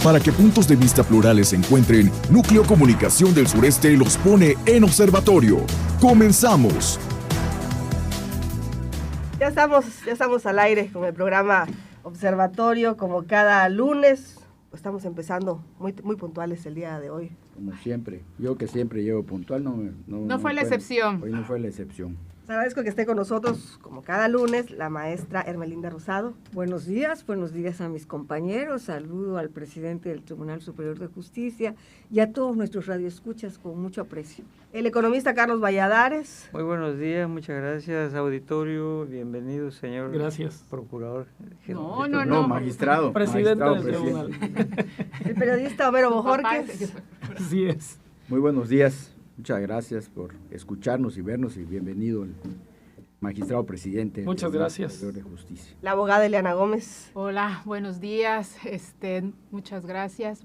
Para que puntos de vista plurales se encuentren, Núcleo Comunicación del Sureste los pone en observatorio. ¡Comenzamos! Ya estamos al aire con el programa Observatorio, como cada lunes. Estamos empezando muy puntuales el día de hoy. Como siempre, yo que siempre llego puntual, no fue la excepción. Hoy no fue la excepción. Les agradezco que esté con nosotros, como cada lunes, la maestra Hermelinda Rosado. Buenos días a mis compañeros, saludo al presidente del Tribunal Superior de Justicia y a todos nuestros radioescuchas con mucho aprecio. El economista Carlos Valladares. Muy buenos días, muchas gracias, auditorio, bienvenido, señor. Gracias. Procurador. No, magistrado. Presidente del Tribunal. El periodista Homero Bojorquez. Así es. Muy buenos días. Muchas gracias por escucharnos y vernos y bienvenido el magistrado presidente. Muchas gracias. Superior de Justicia. La abogada Eliana Gómez. Hola, buenos días. Muchas gracias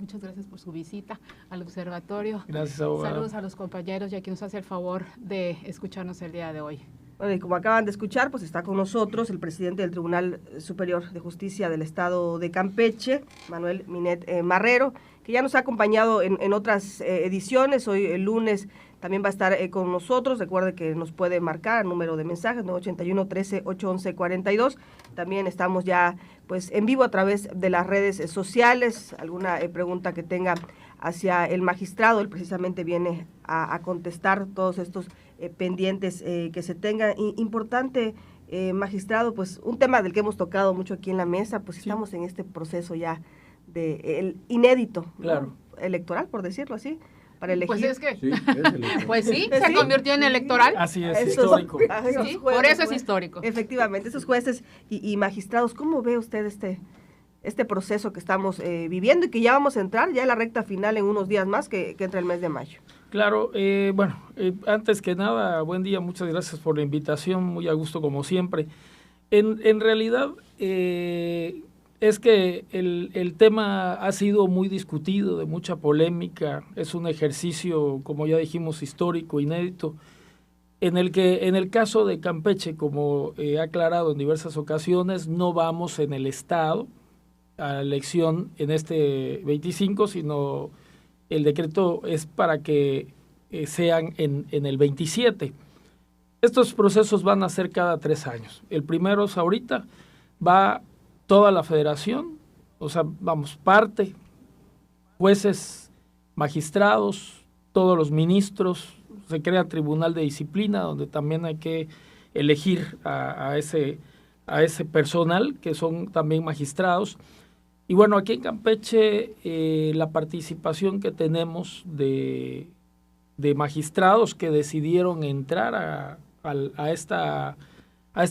por su visita al observatorio. Gracias, abogada. Saludos a los compañeros y a quien nos hace el favor de escucharnos el día de hoy. Bueno, y como acaban de escuchar, pues está con nosotros el presidente del Tribunal Superior de Justicia del Estado de Campeche, Manuel Minet Marrero, que ya nos ha acompañado en otras ediciones. Hoy, el lunes, también va a estar con nosotros. Recuerde que nos puede marcar el número de mensajes, 981-13-811-42. También estamos ya pues en vivo a través de las redes sociales. Alguna pregunta que tenga hacia el magistrado, él precisamente viene a contestar todos estos pendientes que se tengan. Importante, magistrado, pues un tema del que hemos tocado mucho aquí en la mesa, pues sí. Estamos en este proceso ya el inédito, claro, ¿no? Electoral, por decirlo así, para elegir. Pues es que, Sí, pues sí, se convirtió en electoral. Así es, histórico. Sí, por eso es histórico. Efectivamente, esos jueces y magistrados, ¿cómo ve usted este proceso que estamos viviendo y que ya vamos a entrar ya en la recta final en unos días más que entra el mes de mayo? Claro, antes que nada, buen día, muchas gracias por la invitación, muy a gusto como siempre. En realidad, es que el tema ha sido muy discutido, de mucha polémica, es un ejercicio, como ya dijimos, histórico, inédito, en el que en el caso de Campeche, como he aclarado en diversas ocasiones, no vamos en el Estado a la elección en este 25, sino el decreto es para que sean en el 27. Estos procesos van a ser cada 3 años. El primero es ahorita, va toda la federación, o sea, vamos, parte, jueces, magistrados, todos los ministros, se crea tribunal de disciplina, donde también hay que elegir a ese personal, que son también magistrados. Y bueno, aquí en Campeche, la participación que tenemos de magistrados que decidieron entrar a esta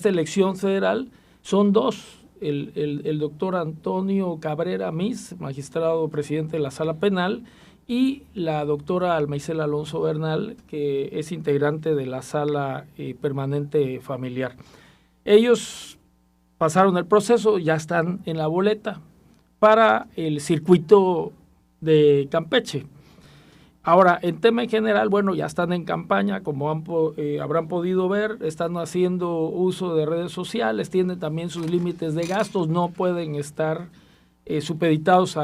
elección federal son 2. El doctor Antonio Cabrera Mis, magistrado presidente de la Sala Penal, y la doctora Almaicel Alonso Bernal, que es integrante de la Sala Permanente Familiar. Ellos pasaron el proceso, ya están en la boleta para el circuito de Campeche. Ahora, en tema en general, bueno, ya están en campaña, como habrán podido ver, están haciendo uso de redes sociales, tienen también sus límites de gastos, no pueden estar supeditados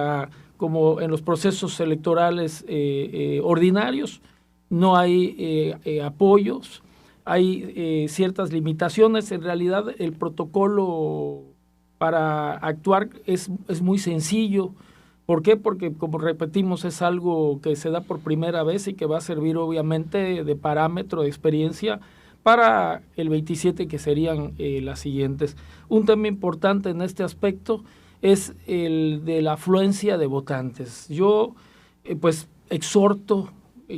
como en los procesos electorales ordinarios, no hay apoyos, hay ciertas limitaciones. En realidad, el protocolo para actuar es muy sencillo. ¿Por qué? Porque, como repetimos, es algo que se da por primera vez y que va a servir obviamente de parámetro, de experiencia para el 27, que serían las siguientes. Un tema importante en este aspecto es el de la afluencia de votantes. Yo pues exhorto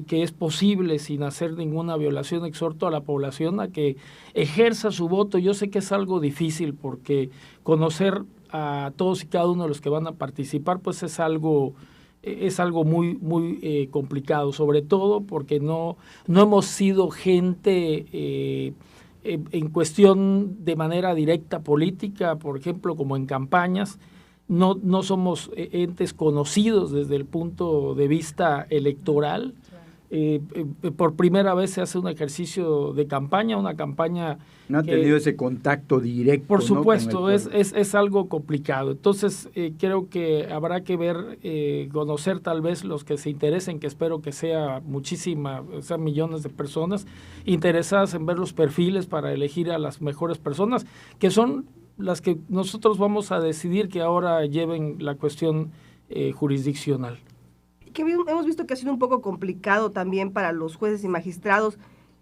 que es posible, sin hacer ninguna violación, exhorto a la población a que ejerza su voto. Yo sé que es algo difícil porque conocer a todos y cada uno de los que van a participar, pues es algo muy complicado, sobre todo porque no hemos sido gente en cuestión de manera directa política, por ejemplo, como en campañas, no somos entes conocidos desde el punto de vista electoral, por primera vez se hace un ejercicio de campaña, una campaña... No han tenido ese contacto directo. Por ¿no? supuesto, es algo complicado. Entonces, creo que habrá que ver, conocer tal vez los que se interesen, que espero que sea sean millones de personas interesadas en ver los perfiles para elegir a las mejores personas, que son las que nosotros vamos a decidir que ahora lleven la cuestión jurisdiccional. Que hemos visto que ha sido un poco complicado también para los jueces y magistrados,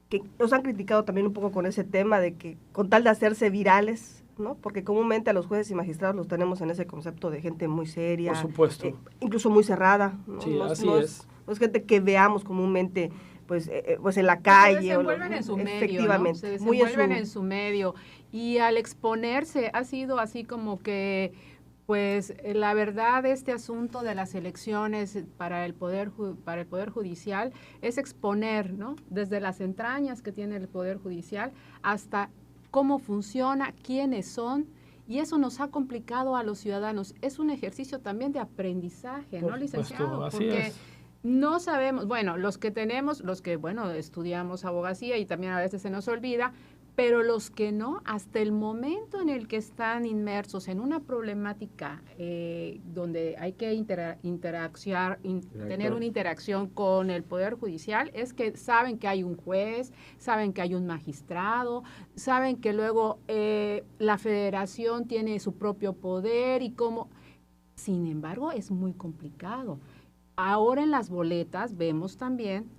que nos han criticado también un poco con ese tema de que con tal de hacerse virales, ¿no? Porque comúnmente a los jueces y magistrados los tenemos en ese concepto de gente muy seria, por supuesto, incluso muy cerrada, ¿no? Sí, así es. No es gente que veamos comúnmente pues en la calle. Se desenvuelven en su medio, efectivamente, ¿no? Se desenvuelven en su medio, y al exponerse ha sido así como que, pues la verdad, este asunto de las elecciones para el Poder Judicial es exponer, ¿no? Desde las entrañas que tiene el Poder Judicial hasta cómo funciona, quiénes son, y eso nos ha complicado a los ciudadanos. Es un ejercicio también de aprendizaje, ¿no, licenciado? Así porque es. no sabemos, bueno, los que estudiamos abogacía y también a veces se nos olvida, pero los que no, hasta el momento en el que están inmersos en una problemática donde hay que tener una interacción con el Poder Judicial, es que saben que hay un juez, saben que hay un magistrado, saben que luego la federación tiene su propio poder y cómo. Sin embargo, es muy complicado. Ahora en las boletas vemos también,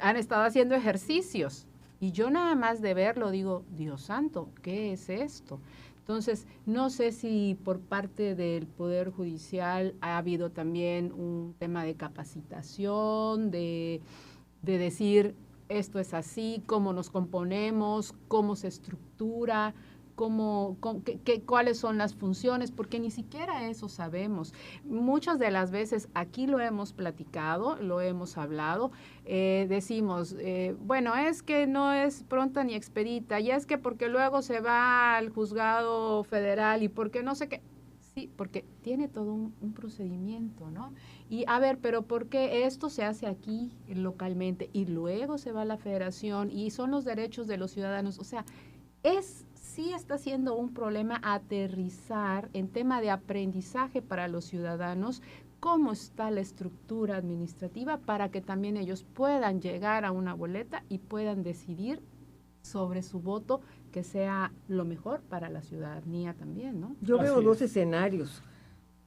han estado haciendo ejercicios. Y yo nada más de verlo digo, Dios santo, ¿qué es esto? Entonces, no sé si por parte del Poder Judicial ha habido también un tema de capacitación, de decir, esto es así, cómo nos componemos, cómo se estructura, cuáles son las funciones, porque ni siquiera eso sabemos. Muchas de las veces aquí lo hemos platicado, lo hemos hablado, decimos, bueno, es que no es pronta ni expedita, y es que porque luego se va al juzgado federal y porque no sé qué. Sí, porque tiene todo un procedimiento, ¿no? Y a ver, pero ¿por qué esto se hace aquí localmente y luego se va a la federación y son los derechos de los ciudadanos? O sea, sí está siendo un problema aterrizar en tema de aprendizaje para los ciudadanos, cómo está la estructura administrativa para que también ellos puedan llegar a una boleta y puedan decidir sobre su voto que sea lo mejor para la ciudadanía también, ¿no? Yo veo dos escenarios.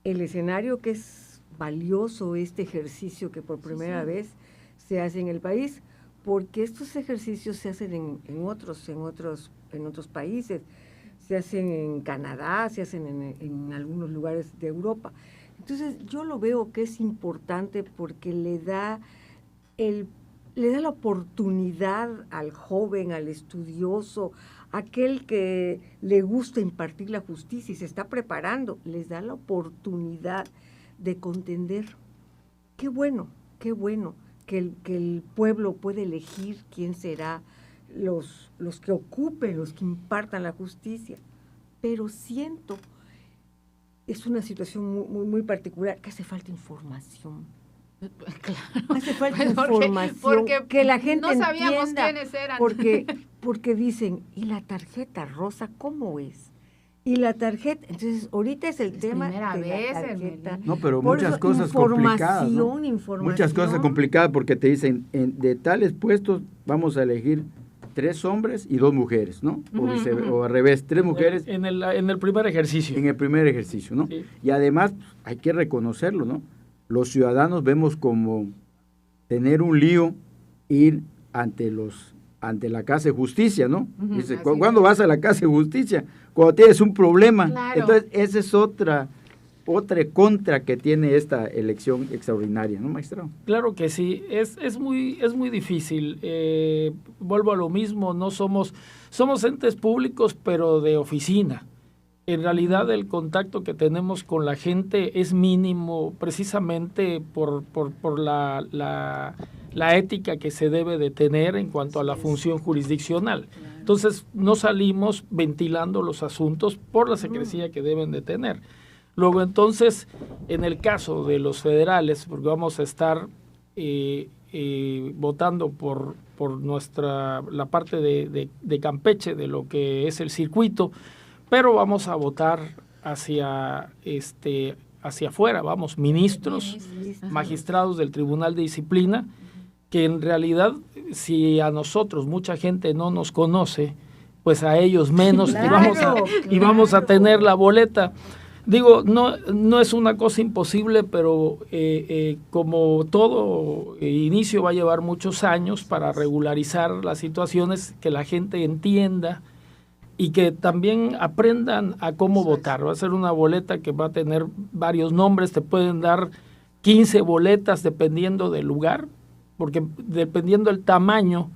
El escenario que es valioso, este ejercicio que por primera vez se hace en el país, porque estos ejercicios se hacen en otros países, se hacen en Canadá, se hacen en algunos lugares de Europa. Entonces yo lo veo que es importante porque le da la oportunidad al joven, al estudioso, aquel que le gusta impartir la justicia y se está preparando, les da la oportunidad de contender. Qué bueno que el pueblo puede elegir quién será los que ocupen, los que impartan la justicia. Pero siento, es una situación muy particular, que hace falta información. Claro. Hace falta información, porque que la gente no sabíamos entienda, quiénes eran. porque dicen, ¿y la tarjeta rosa cómo es? Y la tarjeta, entonces ahorita es el tema de la tarjeta. No, pero Por muchas eso, cosas complicadas, ¿no? Información. Muchas cosas complicadas porque te dicen, de tales puestos vamos a elegir 3 hombres y 2 mujeres, ¿no? O al revés, 3 mujeres. En el primer ejercicio. En el primer ejercicio, ¿no? Sí. Y además, hay que reconocerlo, ¿no? Los ciudadanos vemos como tener un lío ir ante la Casa de Justicia, ¿no? Dice, ¿cuándo vas a la Casa de Justicia? Cuando tienes un problema. Claro. Entonces, esa es otra contra que tiene esta elección extraordinaria, ¿no, magistrado? Claro que sí, es muy difícil. Vuelvo a lo mismo, no somos entes públicos, pero de oficina. En realidad el contacto que tenemos con la gente es mínimo, precisamente por la ética que se debe de tener en cuanto a la función jurisdiccional. Entonces no salimos ventilando los asuntos por la secrecía que deben de tener. Luego entonces, en el caso de los federales, porque vamos a estar votando por la parte de Campeche, de lo que es el circuito, pero vamos a votar hacia afuera, vamos, ministros, magistrados del Tribunal de Disciplina, que en realidad, si a nosotros mucha gente no nos conoce, pues a ellos menos, Claro, y vamos a tener la boleta. Digo, no es una cosa imposible, pero como todo inicio va a llevar muchos años para regularizar las situaciones, que la gente entienda y que también aprendan a cómo votar. Va a ser una boleta que va a tener varios nombres, te pueden dar 15 boletas dependiendo del lugar, porque dependiendo del tamaño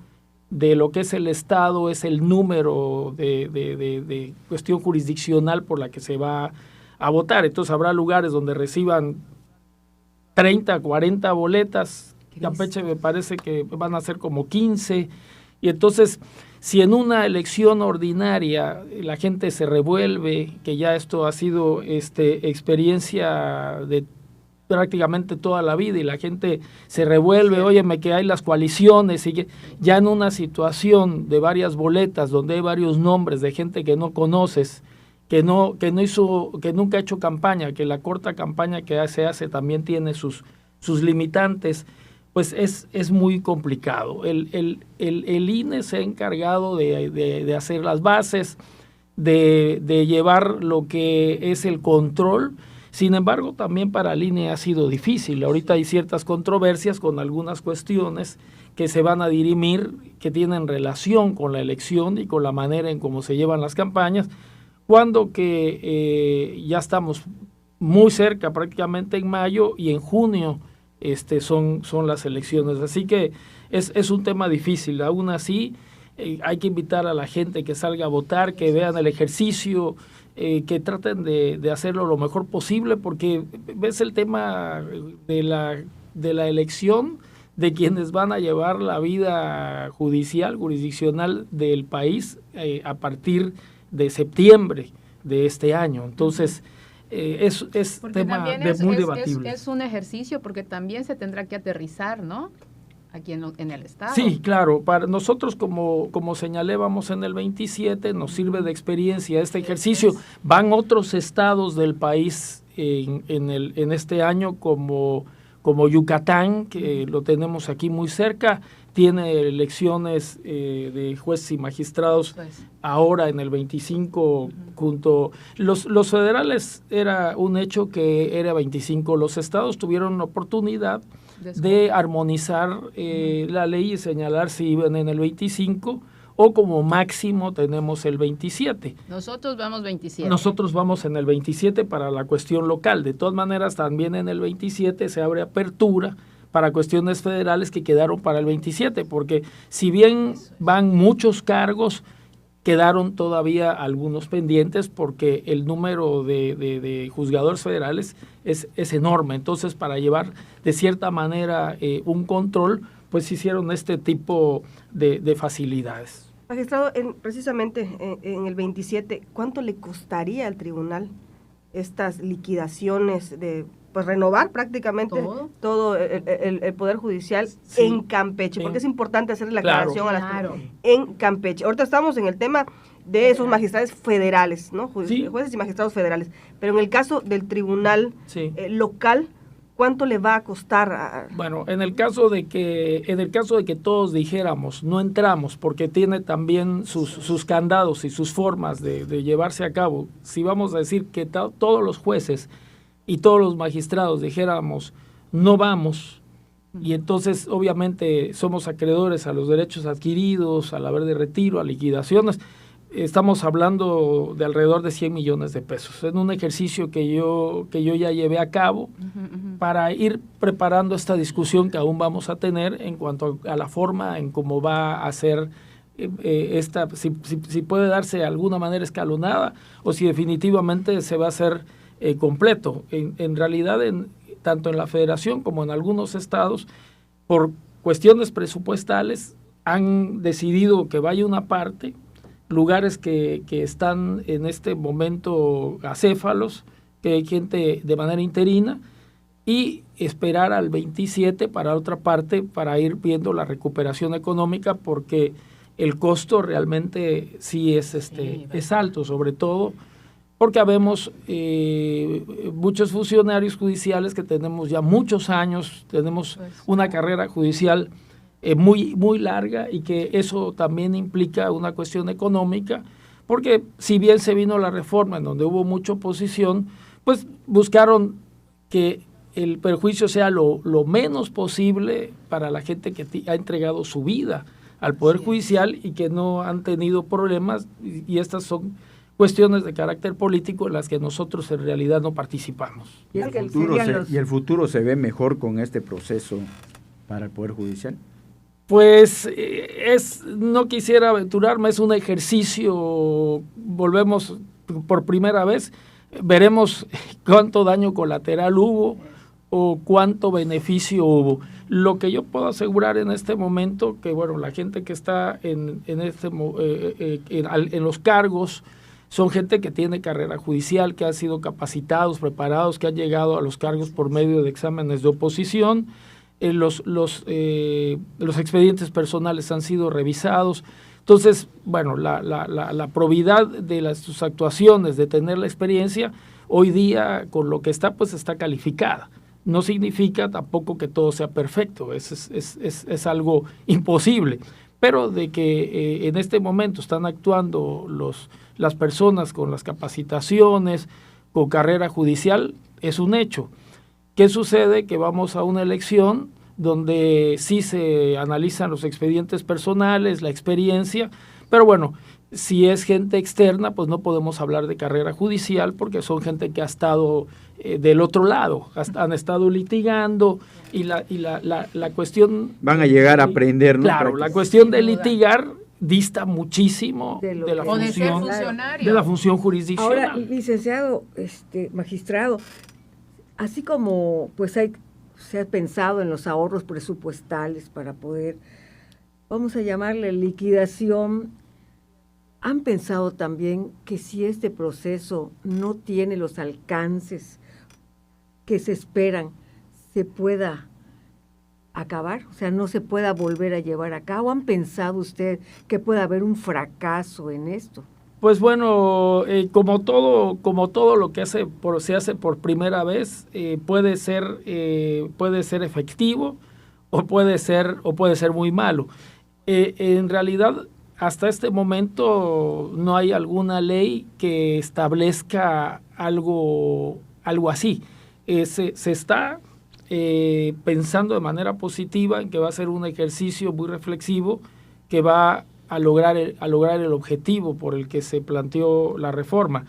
de lo que es el estado, es el número de cuestión jurisdiccional por la que se va a votar. Entonces habrá lugares donde reciban 30, 40 boletas. Campeche me parece que van a ser como 15. Y entonces, si en una elección ordinaria la gente se revuelve, que ya esto ha sido experiencia de prácticamente toda la vida, y la gente se revuelve, óyeme, que hay las coaliciones, y que ya en una situación de varias boletas donde hay varios nombres de gente que no conoces, que nunca ha hecho campaña, que la corta campaña que se hace también tiene sus limitantes, pues es muy complicado. El INE se ha encargado de hacer las bases, de llevar lo que es el control. Sin embargo, también para el INE ha sido difícil. Ahorita hay ciertas controversias con algunas cuestiones que se van a dirimir, que tienen relación con la elección y con la manera en cómo se llevan las campañas, cuando que ya estamos muy cerca, prácticamente en mayo, y en junio son las elecciones. Así que es un tema difícil. Aún así, hay que invitar a la gente que salga a votar, que vean el ejercicio, que traten de hacerlo lo mejor posible, porque ves el tema de la elección de quienes van a llevar la vida jurisdiccional del país a partir de septiembre de este año. Entonces, es tema muy debatible. Es un ejercicio porque también se tendrá que aterrizar, ¿no?, aquí en el estado. Sí, claro. Para nosotros, como señalé, vamos en el 27, nos sirve de experiencia este ejercicio. Van otros estados del país en este año, como Yucatán, que lo tenemos aquí muy cerca, tiene elecciones de jueces y magistrados ahora en el 25 junto. Los federales era un hecho que era 25. Los estados tuvieron la oportunidad de armonizar la ley y señalar si iban en el 25 o como máximo tenemos el 27. Nosotros vamos 27. Nosotros vamos en el 27 para la cuestión local. De todas maneras, también en el 27 se abre apertura para cuestiones federales que quedaron para el 27, porque si bien van muchos cargos, quedaron todavía algunos pendientes porque el número de juzgadores federales es enorme. Entonces, para llevar de cierta manera un control, pues hicieron este tipo de facilidades. Magistrado, precisamente en el 27, ¿cuánto le costaría al tribunal estas liquidaciones de renovar prácticamente todo el Poder Judicial en Campeche? Porque es importante hacer la aclaración a las personas. En Campeche. Ahorita estamos en el tema de esos magistrados federales, ¿no? Jueces y magistrados federales. Pero en el caso del tribunal local, ¿cuánto le va a costar? Bueno, en el caso de que todos dijéramos no entramos, porque tiene también sus candados y sus formas de llevarse a cabo. Si vamos a decir que todos los jueces y todos los magistrados dijéramos no vamos, y entonces obviamente somos acreedores a los derechos adquiridos, al haber de retiro, a liquidaciones, estamos hablando de alrededor de 100 millones de pesos. En un ejercicio que yo ya llevé a cabo para ir preparando esta discusión que aún vamos a tener en cuanto a la forma en cómo va a ser si puede darse de alguna manera escalonada o si definitivamente se va a hacer completo. En realidad, tanto en la federación como en algunos estados, por cuestiones presupuestales, han decidido que vaya una parte, lugares que están en este momento acéfalos, que hay gente de manera interina, y esperar al 27 para otra parte, para ir viendo la recuperación económica, porque el costo realmente sí es alto, sobre todo porque habemos muchos funcionarios judiciales que tenemos ya muchos años, tenemos una carrera judicial muy, muy larga, y que eso también implica una cuestión económica, porque si bien se vino la reforma en donde hubo mucha oposición, pues buscaron que el perjuicio sea lo menos posible para la gente que ha entregado su vida al Poder Judicial y que no han tenido problemas, y estas son cuestiones de carácter político en las que nosotros en realidad no participamos. ¿Y el futuro se ve mejor con este proceso para el Poder Judicial? Pues no quisiera aventurarme, es un ejercicio, volvemos por primera vez, veremos cuánto daño colateral hubo o cuánto beneficio hubo. Lo que yo puedo asegurar en este momento, que bueno, la gente que está en los cargos son gente que tiene carrera judicial, que han sido capacitados, preparados, que han llegado a los cargos por medio de exámenes de oposición. Los expedientes personales han sido revisados. Entonces, bueno, la probidad de sus actuaciones, de tener la experiencia, hoy día con lo que está, pues está calificada. No significa tampoco que todo sea perfecto, es algo imposible, pero de que en este momento están actuando las personas con las capacitaciones, con carrera judicial, es un hecho. ¿Qué sucede? Que vamos a una elección donde sí se analizan los expedientes personales, la experiencia, pero bueno, si es gente externa, pues no podemos hablar de carrera judicial, porque son gente que ha estado del otro lado, han estado litigando, y la cuestión... Van a llegar a aprender, ¿no? Claro, la cuestión de litigar dista muchísimo de la función jurisdiccional. Ahora, licenciado, magistrado, así como pues se ha pensado en los ahorros presupuestales para poder, vamos a llamarle liquidación, ¿han pensado también que si este proceso no tiene los alcances que se esperan, se pueda acabar? O sea, no se pueda volver a llevar a cabo. ¿Han pensado usted que pueda haber un fracaso en esto? Pues bueno, como todo lo que se hace por primera vez, puede ser efectivo o puede ser muy malo. En realidad, hasta este momento no hay alguna ley que establezca algo así. Se está pensando de manera positiva en que va a ser un ejercicio muy reflexivo que va a lograr el objetivo por el que se planteó la reforma.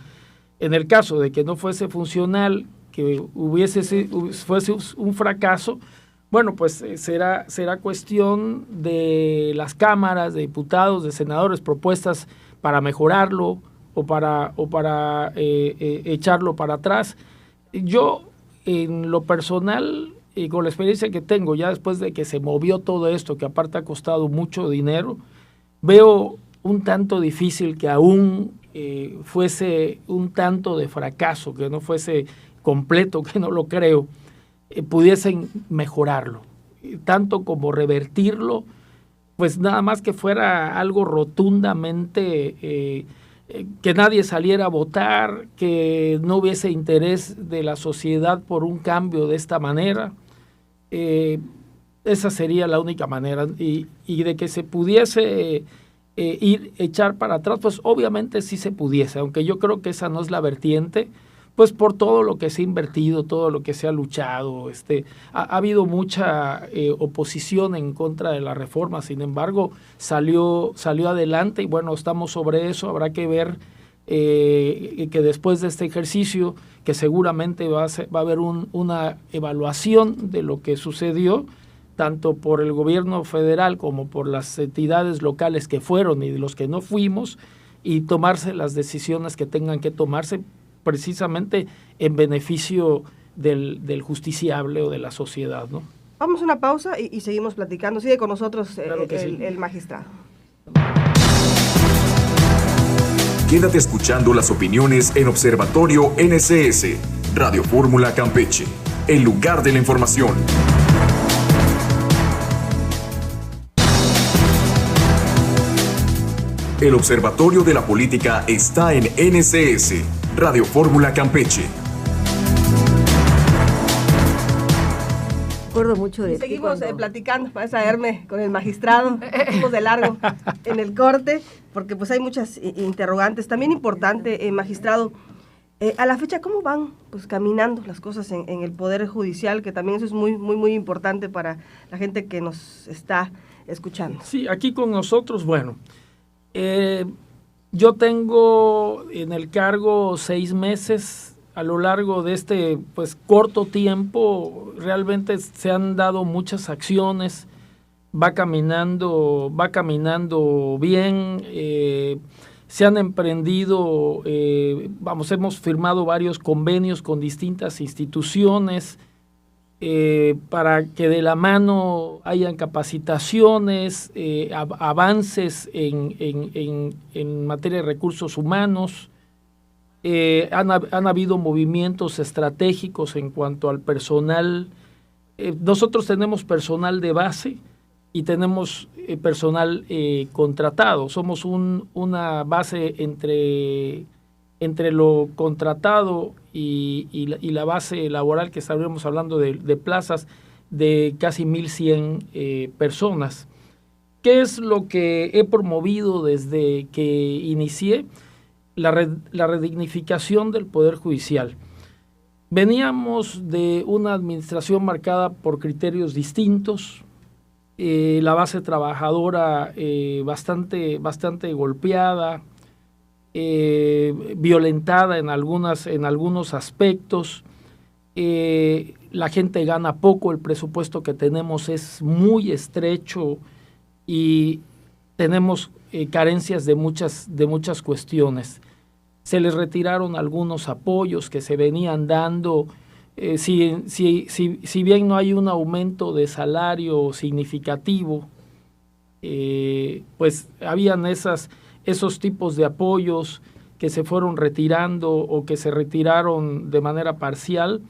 En el caso de que no fuese funcional, que fuese un fracaso, bueno, pues será cuestión de las cámaras, de diputados, de senadores, propuestas para mejorarlo o para echarlo para atrás. Yo, en lo personal, y con la experiencia que tengo, ya después de que se movió todo esto, que aparte ha costado mucho dinero, veo un tanto difícil que aún fuese un tanto de fracaso, que no fuese completo, que no lo creo, pudiesen mejorarlo, tanto como revertirlo, pues nada más que fuera algo rotundamente, que nadie saliera a votar, que no hubiese interés de la sociedad por un cambio de esta manera. Esa sería la única manera, y de que se pudiese echar para atrás, pues obviamente sí se pudiese, aunque yo creo que esa no es la vertiente, pues por todo lo que se ha invertido, todo lo que se ha luchado, ha habido mucha oposición en contra de la reforma, sin embargo salió adelante, y bueno, estamos sobre eso. Habrá que ver que después de este ejercicio, que seguramente va a haber una evaluación de lo que sucedió, tanto por el gobierno federal como por las entidades locales que fueron y de los que no fuimos, y tomarse las decisiones que tengan que tomarse precisamente en beneficio del justiciable o de la sociedad, ¿no? Vamos a una pausa y seguimos platicando. Sigue con nosotros el magistrado. Quédate escuchando las opiniones en Observatorio NSS, Radio Fórmula Campeche. el lugar de la información. El Observatorio de la Política está en NCS, Radio Fórmula Campeche. Recuerdo mucho de Y seguimos platicando, vas a verme con el magistrado, seguimos de largo en el corte, porque pues hay muchas interrogantes. También importante, magistrado, a la fecha, ¿cómo van pues caminando las cosas en el Poder Judicial? Que también eso es muy importante para la gente que nos está escuchando. Sí, aquí con nosotros, bueno, yo tengo en el cargo 6 meses. A lo largo de este pues corto tiempo realmente se han dado muchas acciones, va caminando bien, se han emprendido, hemos firmado varios convenios con distintas instituciones para que de la mano hayan capacitaciones, avances en materia de recursos humanos. Han habido movimientos estratégicos en cuanto al personal. Nosotros tenemos personal de base y tenemos personal contratado. Somos una base entre lo contratado y la base laboral, que estaríamos hablando de plazas de casi 1,100 personas. ¿Qué es lo que he promovido desde que inicié? La redignificación del Poder Judicial. Veníamos de una administración marcada por criterios distintos, la base trabajadora bastante golpeada, violentada en algunos aspectos, la gente gana poco, el presupuesto que tenemos es muy estrecho y tenemos carencias de muchas cuestiones. Se les retiraron algunos apoyos que se venían dando. Si bien no hay un aumento de salario significativo, pues habían esos tipos de apoyos que se fueron retirando o que se retiraron de manera parcial.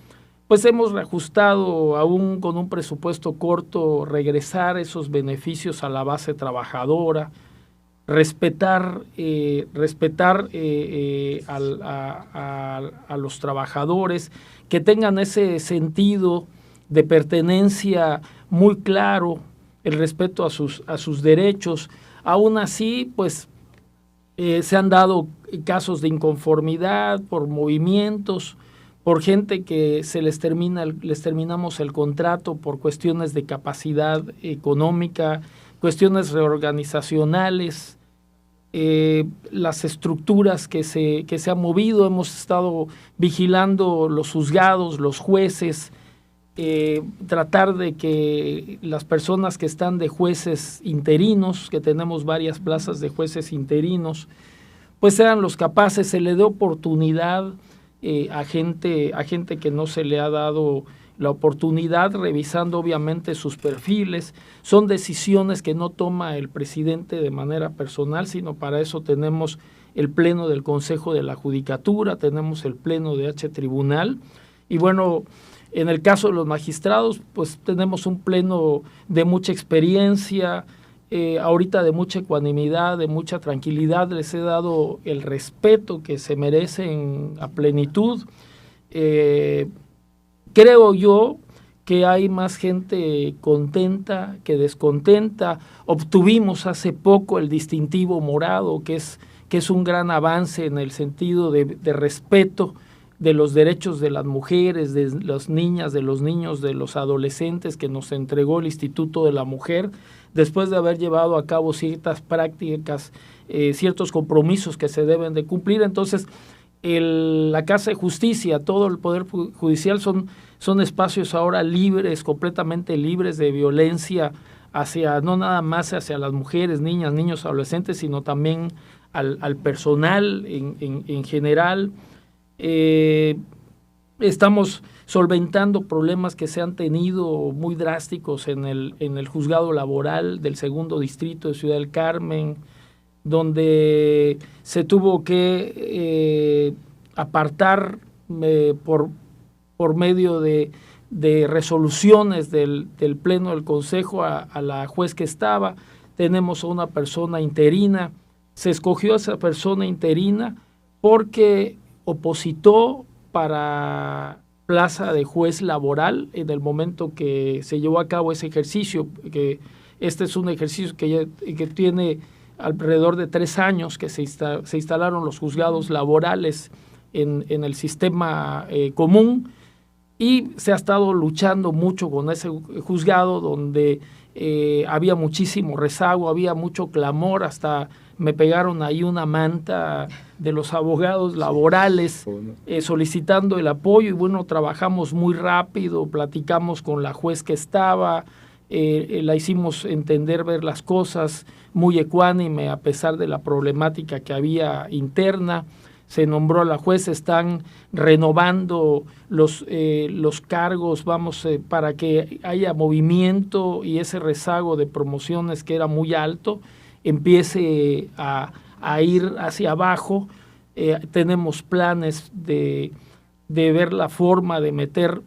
Pues hemos reajustado, aún con un presupuesto corto, regresar esos beneficios a la base trabajadora, respetar a los trabajadores, que tengan ese sentido de pertenencia muy claro, el respeto a sus derechos. Aún así, pues se han dado casos de inconformidad por movimientos, por gente que les terminamos el contrato por cuestiones de capacidad económica, cuestiones reorganizacionales, las estructuras que se han movido. Hemos estado vigilando los juzgados, los jueces, tratar de que las personas que están de jueces interinos, que tenemos varias plazas de jueces interinos, pues sean los capaces, se le dé oportunidad a gente que no se le ha dado la oportunidad, revisando obviamente sus perfiles. Son decisiones que no toma el presidente de manera personal, sino para eso tenemos el pleno del Consejo de la Judicatura, tenemos el pleno de Tribunal, y bueno, en el caso de los magistrados, pues tenemos un pleno de mucha experiencia, ahorita de mucha ecuanimidad, de mucha tranquilidad. Les he dado el respeto que se merecen a plenitud. Creo yo que hay más gente contenta que descontenta. Obtuvimos hace poco el distintivo morado, que es un gran avance en el sentido de respeto de los derechos de las mujeres, de las niñas, de los niños, de los adolescentes, que nos entregó el Instituto de la Mujer, después de haber llevado a cabo ciertas prácticas, ciertos compromisos que se deben de cumplir. Entonces, la Casa de Justicia, todo el Poder Judicial son espacios ahora libres, completamente libres de violencia no nada más hacia las mujeres, niñas, niños, adolescentes, sino también al personal en general. Estamos solventando problemas que se han tenido muy drásticos en el juzgado laboral del segundo distrito de Ciudad del Carmen, donde se tuvo que apartar por medio de de resoluciones del Pleno del Consejo a la juez que estaba. Tenemos a una persona interina. Se escogió a esa persona interina porque opositó para plaza de juez laboral en el momento que se llevó a cabo ese ejercicio, que este es un ejercicio que tiene alrededor de 3 años que se instalaron los juzgados laborales en el sistema común, y se ha estado luchando mucho con ese juzgado donde había muchísimo rezago, había mucho clamor, hasta me pegaron ahí una manta de los abogados laborales solicitando el apoyo, y bueno, trabajamos muy rápido, platicamos con la juez que estaba, la hicimos entender, ver las cosas muy ecuánime a pesar de la problemática que había interna. Se nombró a la juez, están renovando los cargos, para que haya movimiento y ese rezago de promociones que era muy alto empiece a ir hacia abajo. Tenemos planes de ver la forma de meter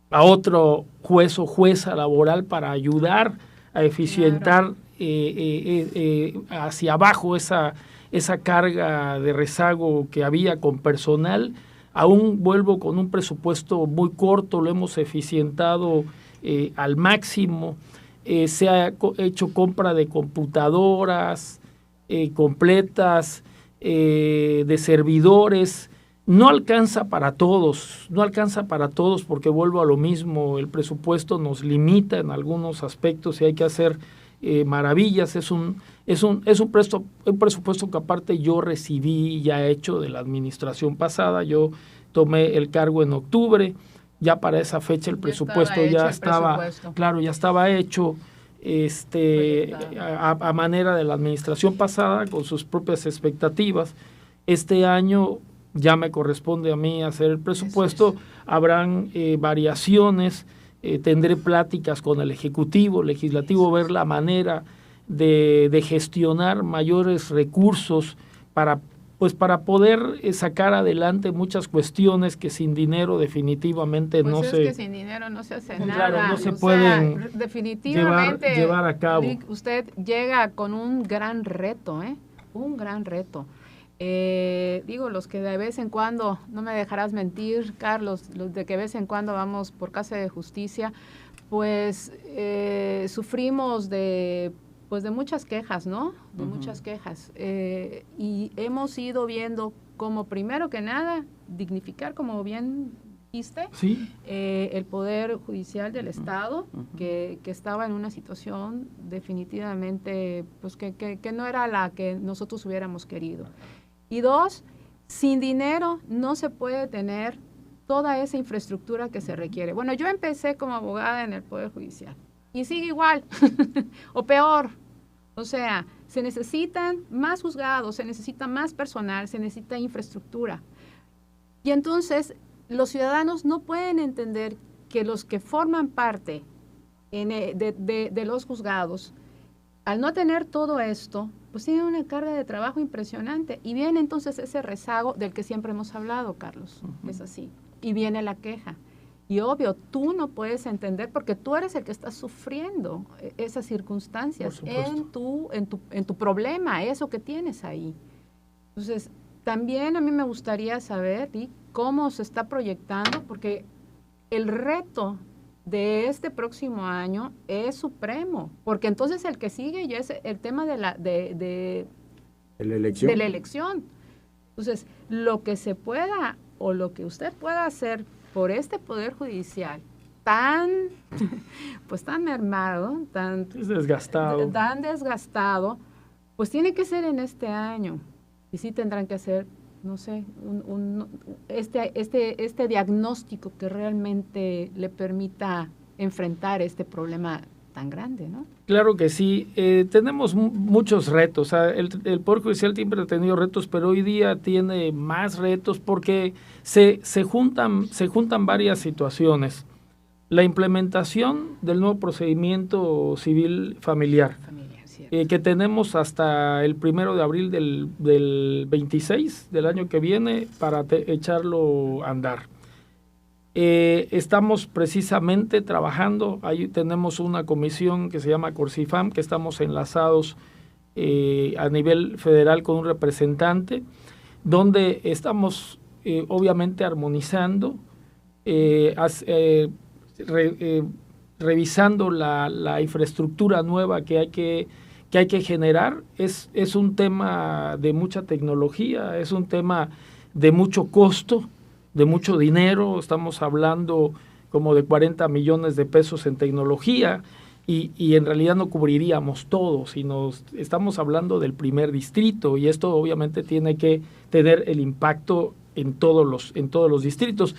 a otro juez o jueza laboral para ayudar a eficientar hacia abajo esa carga de rezago que había con personal. Aún vuelvo con un presupuesto muy corto, lo hemos eficientado al máximo. Se ha hecho compra de computadoras completas, de servidores. No alcanza para todos porque vuelvo a lo mismo, el presupuesto nos limita en algunos aspectos y hay que hacer maravillas. Es un presupuesto que aparte yo recibí ya hecho de la administración pasada. Yo tomé el cargo en octubre, ya para esa fecha el presupuesto ya estaba hecho a manera de la administración pasada con sus propias expectativas. Este año ya me corresponde a mí hacer el presupuesto, habrán variaciones, tendré pláticas con el Ejecutivo, Legislativo, ver la manera de gestionar mayores recursos para poder sacar adelante muchas cuestiones que sin dinero definitivamente que sin dinero no se hace nada. Claro, no se pueden definitivamente llevar a cabo. Rick, usted llega con un gran reto, un gran reto. Los que de vez en cuando, no me dejarás mentir, Carlos, los de que de vez en cuando vamos por Casa de Justicia, pues sufrimos de muchas quejas, ¿no? De muchas quejas. Y hemos ido viendo cómo, primero que nada, dignificar, como bien dijiste, ¿sí? El Poder Judicial del Estado, que estaba en una situación definitivamente, pues que no era la que nosotros hubiéramos querido. Y 2, sin dinero no se puede tener toda esa infraestructura que se requiere. Bueno, yo empecé como abogada en el Poder Judicial y sigue igual o peor. O sea, se necesitan más juzgados, se necesita más personal, se necesita infraestructura. Y entonces los ciudadanos no pueden entender que los que forman parte de los juzgados, al no tener todo esto, pues tienen una carga de trabajo impresionante. Y viene entonces ese rezago del que siempre hemos hablado, Carlos. Es así. Y viene la queja. Y obvio, tú no puedes entender porque tú eres el que está sufriendo esas circunstancias en tu problema, eso que tienes ahí. Entonces, también a mí me gustaría saber cómo se está proyectando, porque el reto de este próximo año es supremo, porque entonces el que sigue ya es el tema de la elección. Entonces, lo que se pueda o lo que usted pueda hacer por este Poder Judicial tan mermado, tan desgastado, pues tiene que ser en este año. Y sí tendrán que hacer, no sé, este diagnóstico que realmente le permita enfrentar este problema tan grande, ¿no? Claro que sí. Tenemos muchos retos. El Poder Judicial siempre ha tenido retos, pero hoy día tiene más retos porque se juntan varias situaciones. La implementación del nuevo procedimiento civil familiar, que tenemos hasta el 1 de abril del 26 del año que viene para echarlo a andar. Estamos precisamente trabajando, ahí tenemos una comisión que se llama Corsifam, que estamos enlazados a nivel federal con un representante, donde estamos obviamente armonizando, revisando la infraestructura nueva que hay que generar. Es un tema de mucha tecnología, es un tema de mucho costo, de mucho dinero. Estamos hablando como de 40 millones de pesos en tecnología y en realidad no cubriríamos todo, sino estamos hablando del primer distrito, y esto obviamente tiene que tener el impacto en todos los distritos.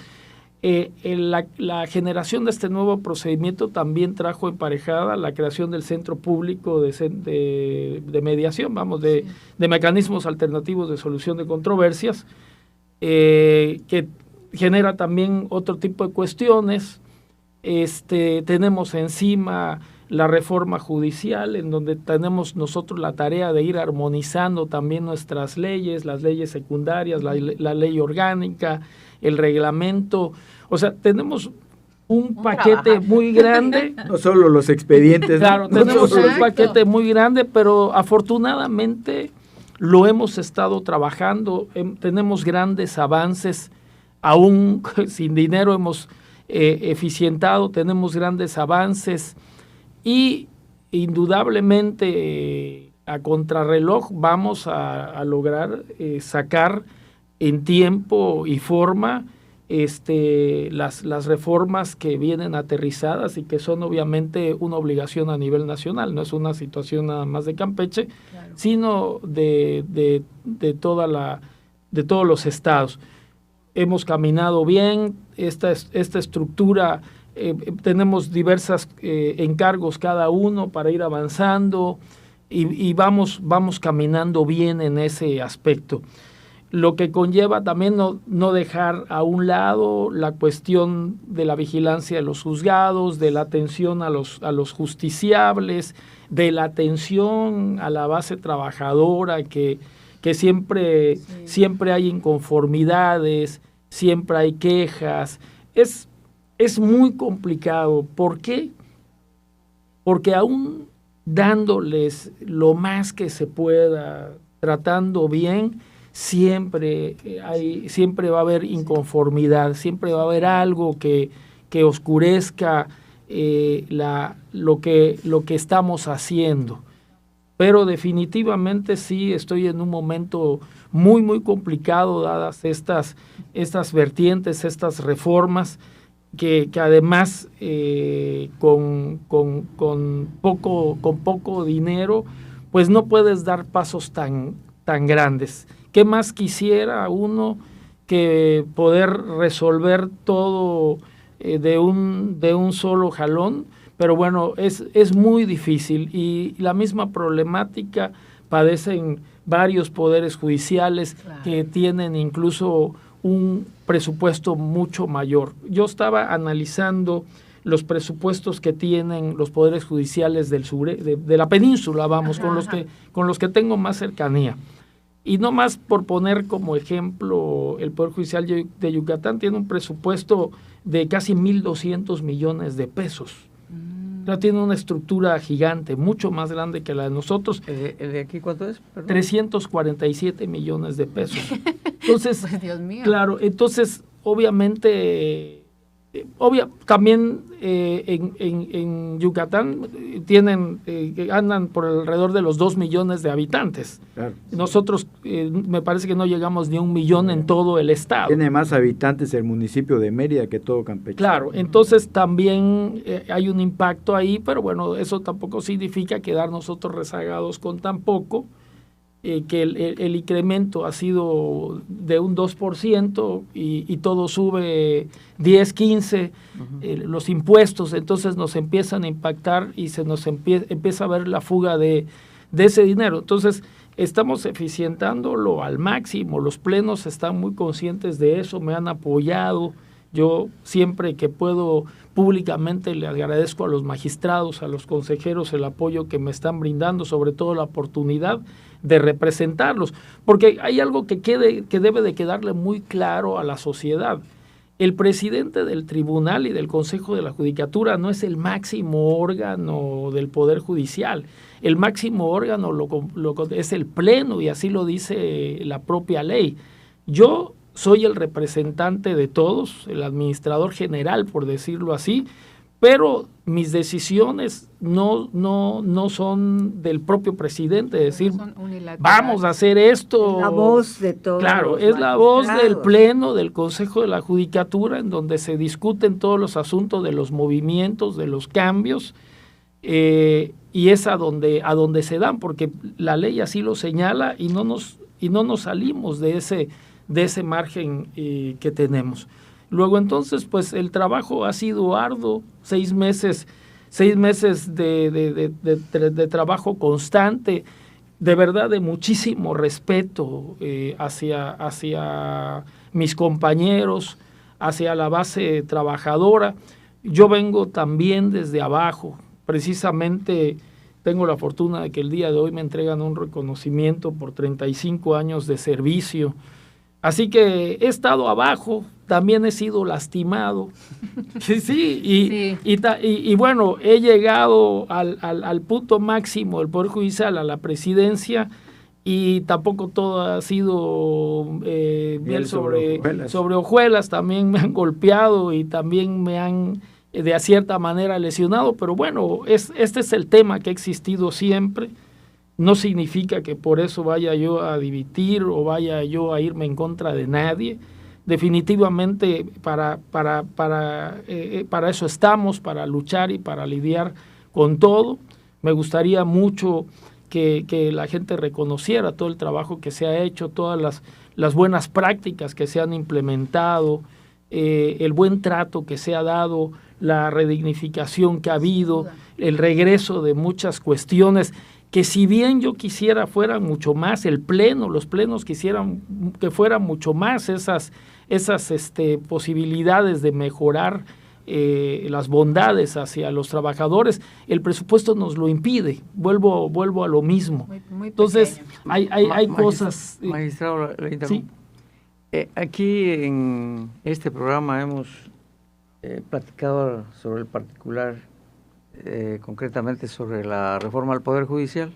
La generación de este nuevo procedimiento también trajo emparejada la creación del Centro Público de mediación, de mecanismos alternativos de solución de controversias, que genera también otro tipo de cuestiones. Tenemos encima la reforma judicial, en donde tenemos nosotros la tarea de ir armonizando también nuestras leyes, las leyes secundarias, la ley orgánica, el reglamento. O sea, tenemos un paquete trabajo muy grande. No solo los expedientes. Claro, no tenemos solo un paquete muy grande, pero afortunadamente lo hemos estado trabajando. Tenemos grandes avances, aún sin dinero hemos eficientado, tenemos grandes avances, y indudablemente a contrarreloj vamos a lograr sacar en tiempo y forma las reformas que vienen aterrizadas y que son obviamente una obligación a nivel nacional. No es una situación nada más de Campeche, claro, sino de todos los estados. Hemos caminado bien esta estructura. Tenemos diversos encargos cada uno para ir avanzando, y vamos caminando bien en ese aspecto. Lo que conlleva también no dejar a un lado la cuestión de la vigilancia de los juzgados, de la atención a los justiciables, de la atención a la base trabajadora, que siempre hay inconformidades, siempre hay quejas. Es muy complicado. ¿Por qué? Porque aún dándoles lo más que se pueda, tratando bien, siempre va a haber inconformidad, siempre va a haber algo que oscurezca lo que estamos haciendo. Pero definitivamente sí estoy en un momento muy, muy complicado, dadas estas vertientes, estas reformas, que además con poco dinero, pues no puedes dar pasos tan grandes. ¿Qué más quisiera uno que poder resolver todo de un solo jalón? Pero bueno, es muy difícil, y la misma problemática padecen varios poderes judiciales, claro, que tienen incluso un presupuesto mucho mayor. Yo estaba analizando los presupuestos que tienen los poderes judiciales del sur, de la península, con los que tengo más cercanía. Y no más por poner como ejemplo, el Poder Judicial de Yucatán tiene un presupuesto de casi 1,200 millones de pesos. Ya tiene una estructura gigante, mucho más grande que la de nosotros. ¿El de aquí cuánto es? Perdón. 347 millones de pesos. Entonces, pues, Dios mío. Claro, entonces obviamente, también en Yucatán andan por alrededor de los 2 millones de habitantes. Claro. Nosotros me parece que no llegamos ni a 1 millón en todo el estado. Tiene más habitantes el municipio de Mérida que todo Campeche. Claro, entonces también hay un impacto ahí, pero bueno, eso tampoco significa quedar nosotros rezagados con tan poco. Que el incremento ha sido de un 2% y todo sube 10, 15, los impuestos, entonces nos empiezan a impactar y se nos empieza a ver la fuga de ese dinero. Entonces estamos eficientándolo al máximo, los plenos están muy conscientes de eso, me han apoyado. Yo siempre que puedo públicamente le agradezco a los magistrados, a los consejeros el apoyo que me están brindando, sobre todo la oportunidad de representarlos, porque hay algo que debe de quedarle muy claro a la sociedad. el presidente del tribunal y del Consejo de la Judicatura no es el máximo órgano del Poder Judicial. El máximo órgano es el Pleno, y así lo dice la propia ley. Yo soy el representante de todos, el administrador general, por decirlo así, pero mis decisiones no son del propio presidente, es decir, vamos a hacer esto. Es la voz de todos. Claro, es la voz del Pleno, del Consejo de la Judicatura, en donde se discuten todos los asuntos de los movimientos, de los cambios, y es a donde se dan, porque la ley así lo señala y no nos salimos de ese margen que tenemos. Luego entonces, pues el trabajo ha sido arduo, 6 meses de trabajo constante, de verdad de muchísimo respeto hacia mis compañeros, hacia la base trabajadora. Yo vengo también desde abajo, precisamente tengo la fortuna de que el día de hoy me entregan un reconocimiento por 35 años de servicio. Así que he estado abajo, también he sido lastimado, y bueno, he llegado al punto máximo del Poder Judicial, a la presidencia, y tampoco todo ha sido bien sobre hojuelas. También me han golpeado y también me han de cierta manera lesionado, pero bueno, este es el tema que ha existido siempre. No significa que por eso vaya yo a dimitir o vaya yo a irme en contra de nadie. Definitivamente para eso estamos, para luchar y para lidiar con todo. Me gustaría mucho que la gente reconociera todo el trabajo que se ha hecho, todas las buenas prácticas que se han implementado, el buen trato que se ha dado, la redignificación que ha habido, el regreso de muchas cuestiones que si bien yo quisiera fueran mucho más, los plenos quisieran que fueran mucho más esas posibilidades de mejorar las bondades hacia los trabajadores, el presupuesto nos lo impide. Vuelvo a lo mismo. Muy entonces hay cosas. Magistrado, le interrumpo. Sí. Aquí en este programa hemos platicado sobre el particular, concretamente sobre la reforma al Poder Judicial,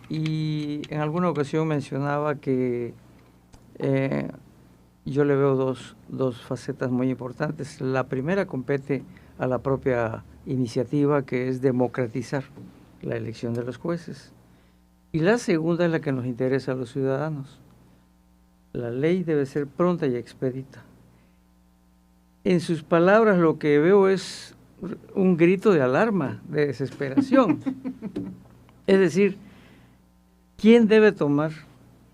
y en alguna ocasión mencionaba que yo le veo dos facetas muy importantes. La primera compete a la propia iniciativa, que es democratizar la elección de los jueces, y la segunda es la que nos interesa a los ciudadanos. La ley debe ser pronta y expedita. En sus palabras lo que veo es un grito de alarma, de desesperación. Es decir, ¿quién debe tomar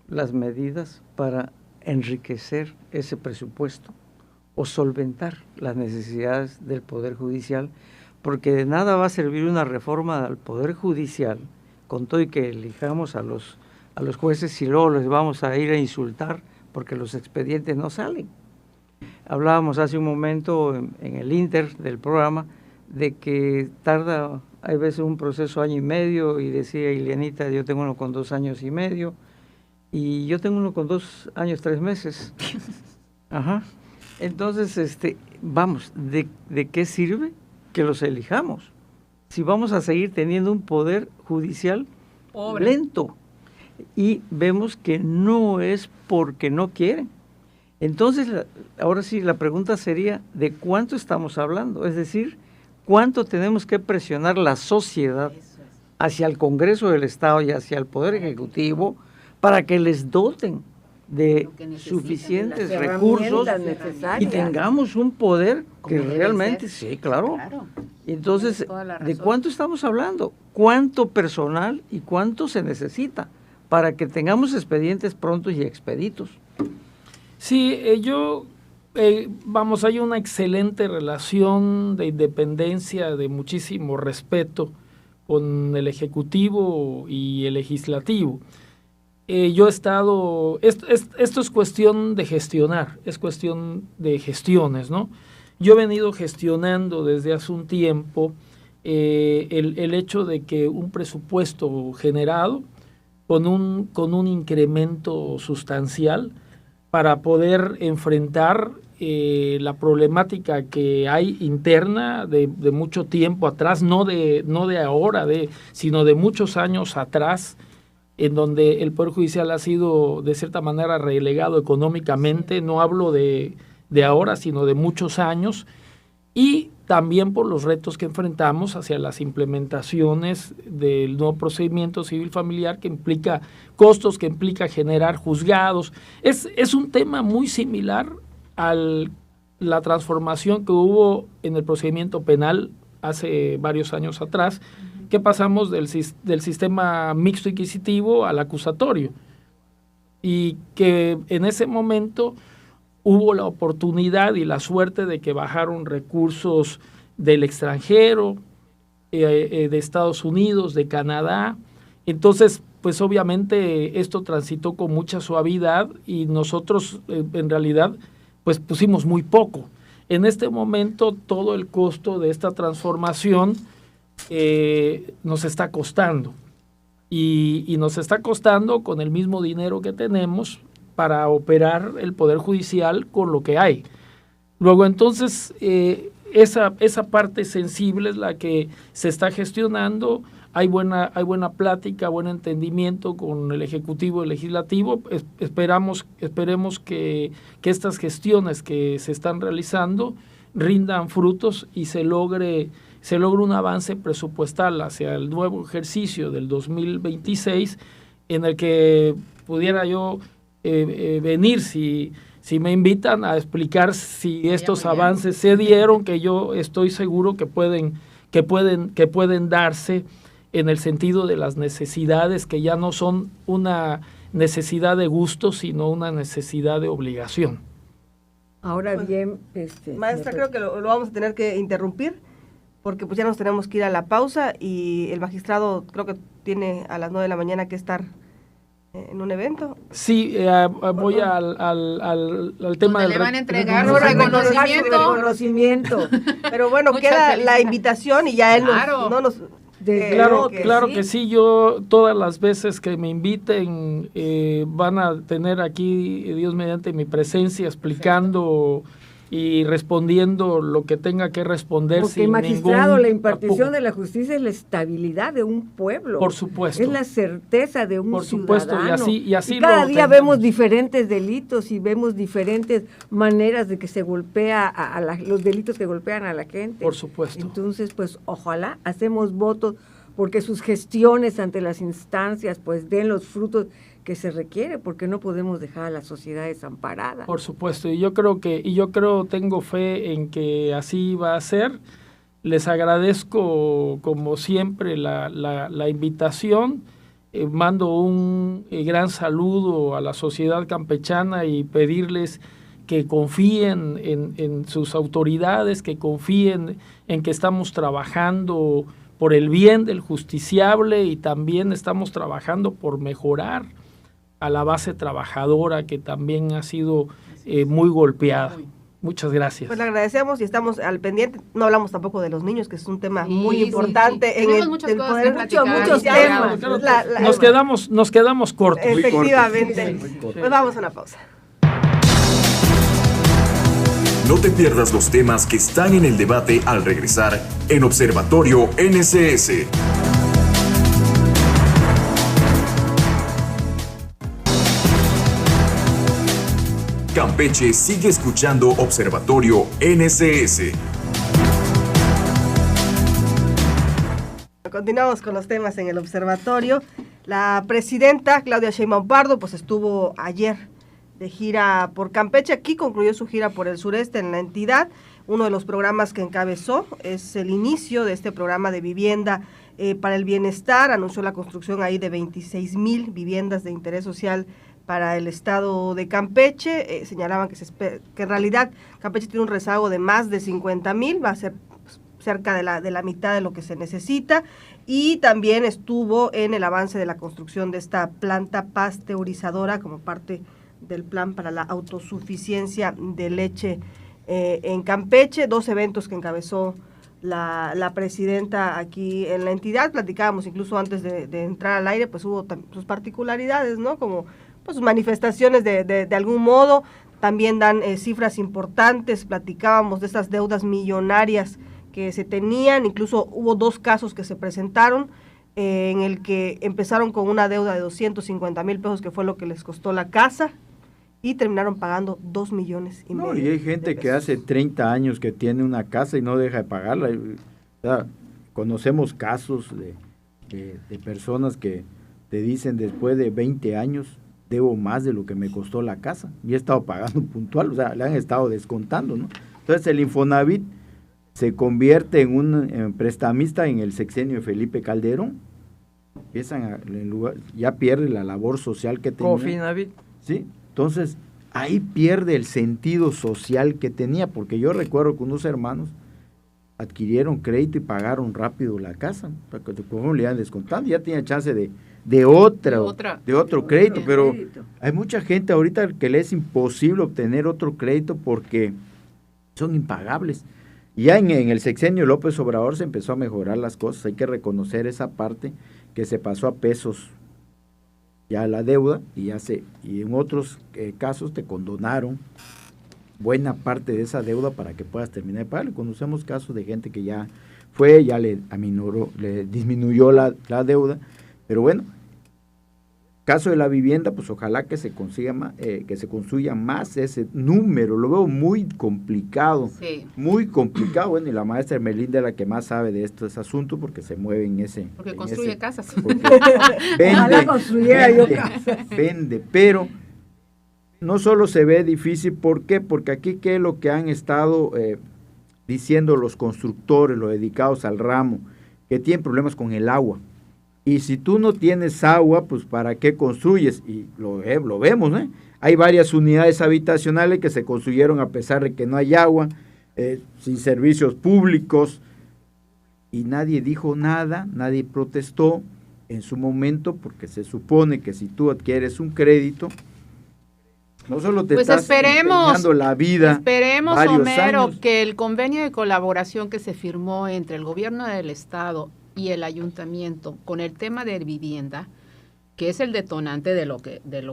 las medidas para enriquecer ese presupuesto o solventar las necesidades del Poder Judicial? Porque de nada va a servir una reforma al Poder Judicial, con todo y que elijamos a los jueces, si luego les vamos a ir a insultar porque los expedientes no salen. Hablábamos hace un momento en el inter del programa de que tarda, hay veces un proceso 1 año y medio, y decía Ileanita, yo tengo uno con 2 años y medio, y yo tengo uno con 2 años 3 meses. Ajá. Entonces, vamos, ¿de qué sirve que los elijamos? Si vamos a seguir teniendo un poder judicial lento, y vemos que no es porque no quieren. Entonces, ahora sí, la pregunta sería, ¿de cuánto estamos hablando? Es decir, ¿cuánto tenemos que presionar la sociedad hacia el Congreso del Estado y hacia el Poder Ejecutivo para que les doten de suficientes recursos y tengamos un poder que realmente, sí, claro. Entonces, ¿de cuánto estamos hablando? ¿Cuánto personal y cuánto se necesita para que tengamos expedientes prontos y expeditos? Sí, hay una excelente relación de independencia, de muchísimo respeto con el Ejecutivo y el Legislativo. Yo he estado, esto es cuestión de gestionar, es cuestión de gestiones, ¿no? Yo he venido gestionando desde hace un tiempo el hecho de que un presupuesto generado con un incremento sustancial para poder enfrentar la problemática que hay interna de mucho tiempo atrás, no de ahora, sino de muchos años atrás, en donde el Poder Judicial ha sido de cierta manera relegado económicamente, no hablo de ahora, sino de muchos años, y también por los retos que enfrentamos hacia las implementaciones del nuevo procedimiento civil familiar, que implica costos, que implica generar juzgados. Es un tema muy similar a la transformación que hubo en el procedimiento penal hace varios años atrás, que pasamos del sistema mixto inquisitivo al acusatorio, y que en ese momento hubo la oportunidad y la suerte de que bajaron recursos del extranjero, de Estados Unidos, de Canadá. Entonces, pues obviamente esto transitó con mucha suavidad y nosotros en realidad pues pusimos muy poco. En este momento todo el costo de esta transformación nos está costando, y nos está costando con el mismo dinero que tenemos para operar el Poder Judicial con lo que hay. Luego entonces esa parte sensible es la que se está gestionando. Hay buena plática, buen entendimiento con el Ejecutivo y el Legislativo. Esperemos que estas gestiones que se están realizando rindan frutos y se logre un avance presupuestal hacia el nuevo ejercicio del 2026, en el que pudiera yo venir, si me invitan, a explicar si estos avances se dieron, que yo estoy seguro que pueden darse en el sentido de las necesidades, que ya no son una necesidad de gusto, sino una necesidad de obligación. Ahora bien, maestra, creo que lo vamos a tener que interrumpir, porque pues ya nos tenemos que ir a la pausa, y el magistrado creo que tiene a las 9 de la mañana que estar en un evento. Sí, voy al tema del... le van a entregar un reconocimiento. Pero bueno, queda la invitación y ya él no nos... Claro que sí. Yo todas las veces que me inviten van a tener aquí, Dios mediante, mi presencia explicando y respondiendo lo que tenga que responder. Porque, magistrado, la impartición de la justicia es la estabilidad de un pueblo. Por supuesto. Es la certeza de un ciudadano. Por supuesto, y así cada día vemos diferentes delitos y vemos diferentes maneras de que se golpea los delitos que golpean a la gente. Por supuesto. Entonces, pues, ojalá hacemos votos porque sus gestiones ante las instancias, pues, den los frutos que se requiere, porque no podemos dejar a la sociedad desamparada. Por supuesto, y yo tengo fe en que así va a ser. Les agradezco como siempre la invitación. Mando un gran saludo a la sociedad campechana y pedirles que confíen en sus autoridades, que confíen en que estamos trabajando por el bien del justiciable, y también estamos trabajando por mejorar a la base trabajadora, que también ha sido muy golpeada. Muchas gracias. Pues le agradecemos y estamos al pendiente. No hablamos tampoco de los niños, que es un tema muy importante en el poder. Muchos temas. Nos quedamos cortos. Efectivamente. Pues vamos a una pausa. No te pierdas los temas que están en el debate al regresar en Observatorio NCS. Campeche sigue escuchando Observatorio NCS. Continuamos con los temas en el observatorio. La presidenta Claudia Sheinbaum Pardo pues estuvo ayer de gira por Campeche. Aquí concluyó su gira por el sureste en la entidad. Uno de los programas que encabezó es el inicio de este programa de vivienda para el bienestar. Anunció la construcción ahí de 26,000 viviendas de interés social para el estado de Campeche. Señalaban que en realidad Campeche tiene un rezago de más de 50,000, va a ser cerca de la mitad de lo que se necesita, y también estuvo en el avance de la construcción de esta planta pasteurizadora como parte del plan para la autosuficiencia de leche en Campeche. 2 eventos que encabezó la presidenta aquí en la entidad. Platicábamos incluso antes de entrar al aire, pues hubo sus particularidades, ¿no? Como pues manifestaciones de algún modo, también dan cifras importantes, platicábamos de esas deudas millonarias que se tenían, incluso hubo 2 casos que se presentaron, en el que empezaron con una deuda de 250,000 pesos, que fue lo que les costó la casa, y terminaron pagando 2,5 millones. No, y hay gente que hace 30 años que tiene una casa y no deja de pagarla. O sea, conocemos casos de personas que te dicen después de 20 años, debo más de lo que me costó la casa, y he estado pagando puntual, o sea, le han estado descontando, ¿no? Entonces el Infonavit se convierte en un prestamista en el sexenio de Felipe Calderón. Ya pierde la labor social que tenía. Cofinavit. Sí, entonces ahí pierde el sentido social que tenía, porque yo recuerdo que unos hermanos adquirieron crédito y pagaron rápido la casa, porque como le iban descontando, ya tenía chance de otro crédito, pero hay mucha gente ahorita que le es imposible obtener otro crédito porque son impagables. Y ya en el sexenio López Obrador se empezó a mejorar las cosas, hay que reconocer esa parte que se pasó a pesos ya la deuda, y en otros casos te condonaron buena parte de esa deuda para que puedas terminar de pagar. Conocemos casos de gente que ya le disminuyó la deuda, pero bueno, caso de la vivienda, pues ojalá que se consiga más, que se construya más ese número. Lo veo muy complicado, muy complicado. Bueno, y la maestra Melinda es la que más sabe de estos asuntos, porque se mueve en ese. Porque construye casas. Ojalá construyera yo casas. Vende, pero no solo se ve difícil, ¿por qué? Porque aquí, ¿qué es lo que han estado diciendo los constructores, los dedicados al ramo? Que tienen problemas con el agua. Y si tú no tienes agua, pues ¿para qué construyes? Y lo vemos, ¿eh? Hay varias unidades habitacionales que se construyeron a pesar de que no hay agua, sin servicios públicos, y nadie dijo nada, nadie protestó en su momento, porque se supone que si tú adquieres un crédito, no solo te estás empeñando la vida. Esperemos, Homero, años, que el convenio de colaboración que se firmó entre el gobierno del estado y el ayuntamiento con el tema de vivienda, que es el detonante de lo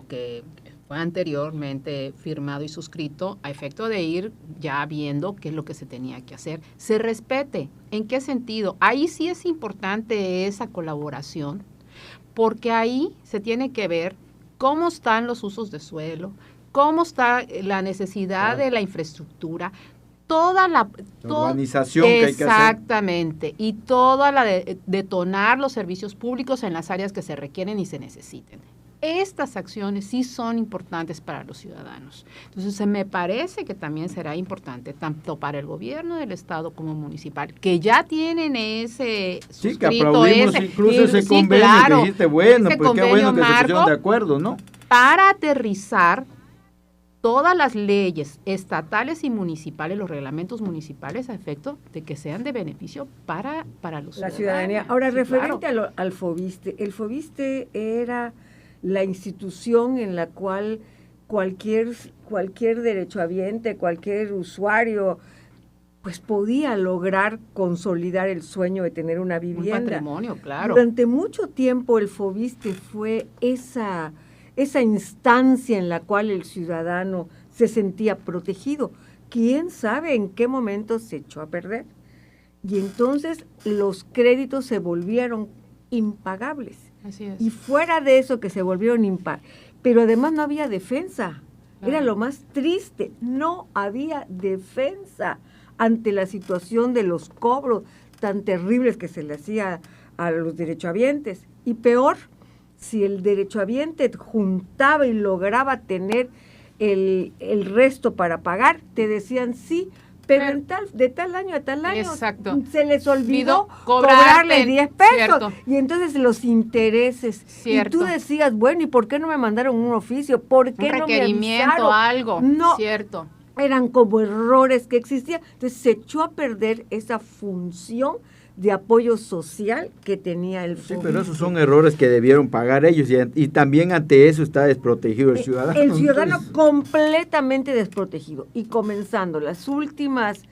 que fue anteriormente firmado y suscrito, a efecto de ir ya viendo qué es lo que se tenía que hacer, se respete. ¿En qué sentido? Ahí sí es importante esa colaboración, porque ahí se tiene que ver cómo están los usos de suelo, cómo está la necesidad de la infraestructura, toda la urbanización que hay que hacer. Exactamente, y toda la detonar los servicios públicos en las áreas que se requieren y se necesiten. Estas acciones sí son importantes para los ciudadanos. Entonces, me parece que también será importante, tanto para el gobierno del estado como municipal, que ya tienen ese suscrito, que aplaudimos incluso ese convenio, claro, que dijiste, bueno, pues qué bueno que se pusieron de acuerdo, ¿no? Para aterrizar todas las leyes estatales y municipales, los reglamentos municipales, a efecto de que sean de beneficio para los la ciudadanía. Ahora, sí, referente claro, al FOVISSSTE, el FOVISSSTE era la institución en la cual cualquier derechohabiente, cualquier usuario, pues podía lograr consolidar el sueño de tener una vivienda. Un patrimonio, claro. Durante mucho tiempo el FOVISSSTE fue esa instancia en la cual el ciudadano se sentía protegido. ¿Quién sabe en qué momento se echó a perder? Y entonces los créditos se volvieron impagables. Así es. Y fuera de eso que se volvieron impagables, pero además no había defensa. Claro. Era lo más triste, no había defensa ante la situación de los cobros tan terribles que se le hacía a los derechohabientes. Y peor, si el derechohabiente juntaba y lograba tener el resto para pagar, te decían sí, pero de tal año a tal año, exacto, se les olvidó cobrarle 10 pesos. Cierto. Y entonces los intereses. Cierto. Y tú decías, bueno, ¿y por qué no me mandaron un oficio? ¿Por qué no me avisaron? Algo. No, cierto. Eran como errores que existían. Entonces se echó a perder esa función de apoyo social que tenía el FOVISSSTE. Sí, pero esos son errores que debieron pagar ellos, y también ante eso está desprotegido el ciudadano. El ciudadano entonces, completamente desprotegido. Y comenzando las últimas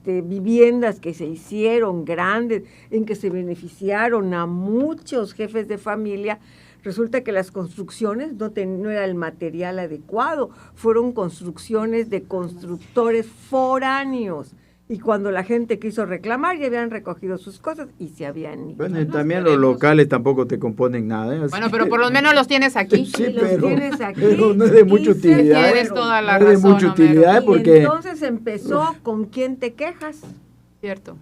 viviendas que se hicieron grandes, en que se beneficiaron a muchos jefes de familia, resulta que las construcciones no era el material adecuado, fueron construcciones de constructores foráneos. Y cuando la gente quiso reclamar, ya habían recogido sus cosas y se habían ido. Bueno, y también los locales tampoco te componen nada. ¿eh? Bueno, pero por lo menos los tienes aquí. Sí, tienes aquí, pero no es de mucha utilidad. Tienes toda la no es de razón, mucha Homero. utilidad Y porque... entonces empezó con quién te quejas. Cierto.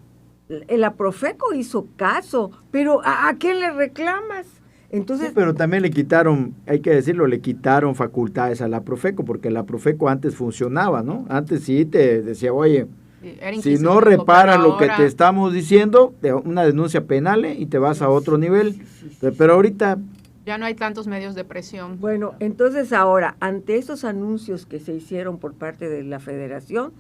El Aprofeco hizo caso, pero ¿a quién le reclamas? Entonces, Sí, pero también le quitaron, hay que decirlo, le quitaron facultades a la Profeco, porque la Profeco antes funcionaba, ¿no? Antes sí te decía, oye, Era si no inquisitivo, reparas pero lo que ahora- te estamos diciendo, una denuncia penal y te vas a otro nivel. Pero ahorita, Ya no hay tantos medios de presión. bueno, entonces ahora, ante esos anuncios que se hicieron por parte de la Federación,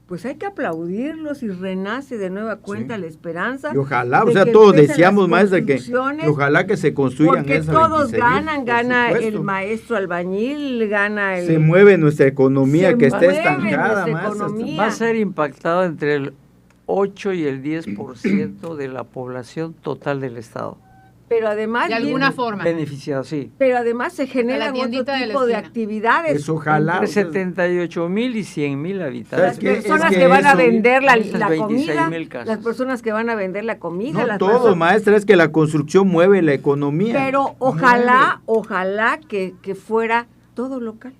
pues hay que aplaudirlos y renace de nueva cuenta Sí. la esperanza. y ojalá, o de sea, que todos empiecen deseamos, las maestra, que construcciones, ojalá que se construyan porque esas todos 26,000, ganan, por gana supuesto. el maestro albañil, gana el... Se mueve nuestra economía Se que está mueve estancada, nuestra maestra. economía. Va a ser impactado entre el 8 y el 10% de la población total del Estado. Pero además... De alguna forma. Beneficiado, sí. Pero además se generan otro tiendita de la tipo de esquina. actividades. Eso ojalá. Entre o sea, 78,000 y 100,000 habitantes. Las Es que- personas es que, que van a eso- vender la Esas comida, 26,000 casas. las personas que van a vender la comida, no las todo, personas- maestra, es que la construcción mueve la economía. pero ojalá que fuera todo local,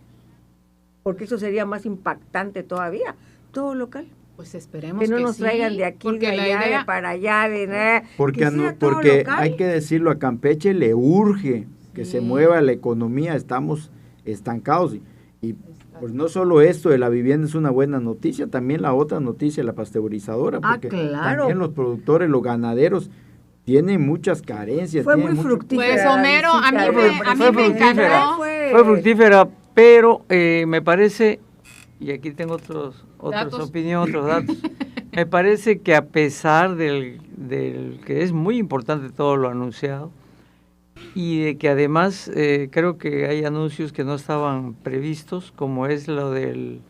porque eso sería más impactante todavía, todo local, Pues esperemos que no que nos sí, traigan de aquí, porque de la allá, idea- de para allá, de Porque, que sea todo porque local. hay que decirlo, a Campeche le urge que se mueva la economía, estamos estancados. Y pues no solo esto de la vivienda es una buena noticia, también la otra noticia, la pasteurizadora, Ah, porque claro. también los productores, los ganaderos, tienen muchas carencias. Fue tienen muy mucho- fructífera. Pues, Homero, a mí la me- visita a mí del me presidente. encantó. Fue fructífera, pero me parece, y aquí tengo otras Datos. opiniones, otros datos, me parece que a pesar del que es muy importante todo lo anunciado, y de que además creo que hay anuncios que no estaban previstos, como es lo del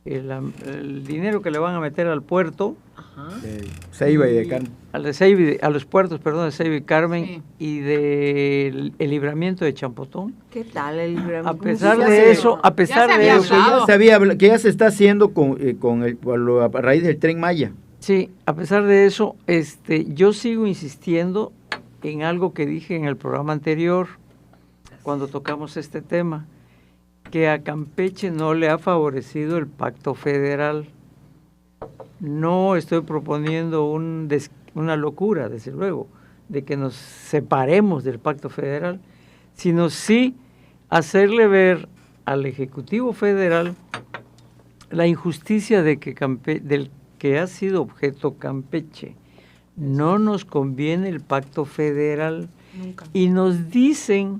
el dinero que le van a meter al puerto, de Ceiba y de Carmen. a los puertos, perdón, de Ceiba y Carmen, Sí. y del libramiento de Champotón. ¿Qué tal el libramiento? A ¿Cómo pesar se de hace? eso, a pesar se de había eso, hablado. Que ya se está haciendo a raíz del Tren Maya. sí, a pesar de eso, yo sigo insistiendo en algo que dije en el programa anterior, cuando tocamos este tema, que a Campeche no le ha favorecido el pacto federal. No estoy proponiendo una locura, desde luego, de que nos separemos del pacto federal, sino sí hacerle ver al Ejecutivo Federal la injusticia de que del que ha sido objeto Campeche. No nos conviene el pacto federal Nunca. y nos dicen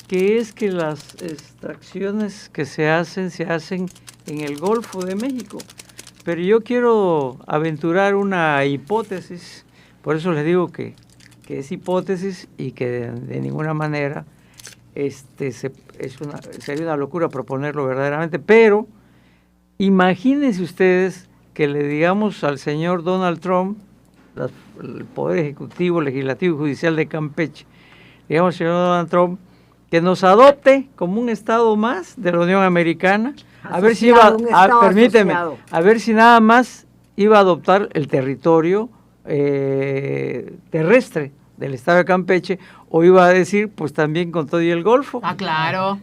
que es que las extracciones que se hacen en el Golfo de México. Pero yo quiero aventurar una hipótesis, por eso les digo que es hipótesis y que de ninguna manera sería una locura proponerlo verdaderamente, pero imagínense ustedes que le digamos al señor Donald Trump, el Poder Ejecutivo, Legislativo y Judicial de Campeche, digamos al señor Donald Trump, que nos adopte como un estado más de la Unión Americana, a ver si Asociado, un estado permíteme, asociado. a ver si nada más iba a adoptar el territorio terrestre del estado de Campeche, o iba a decir, pues también con todo y el Golfo. Ah, claro.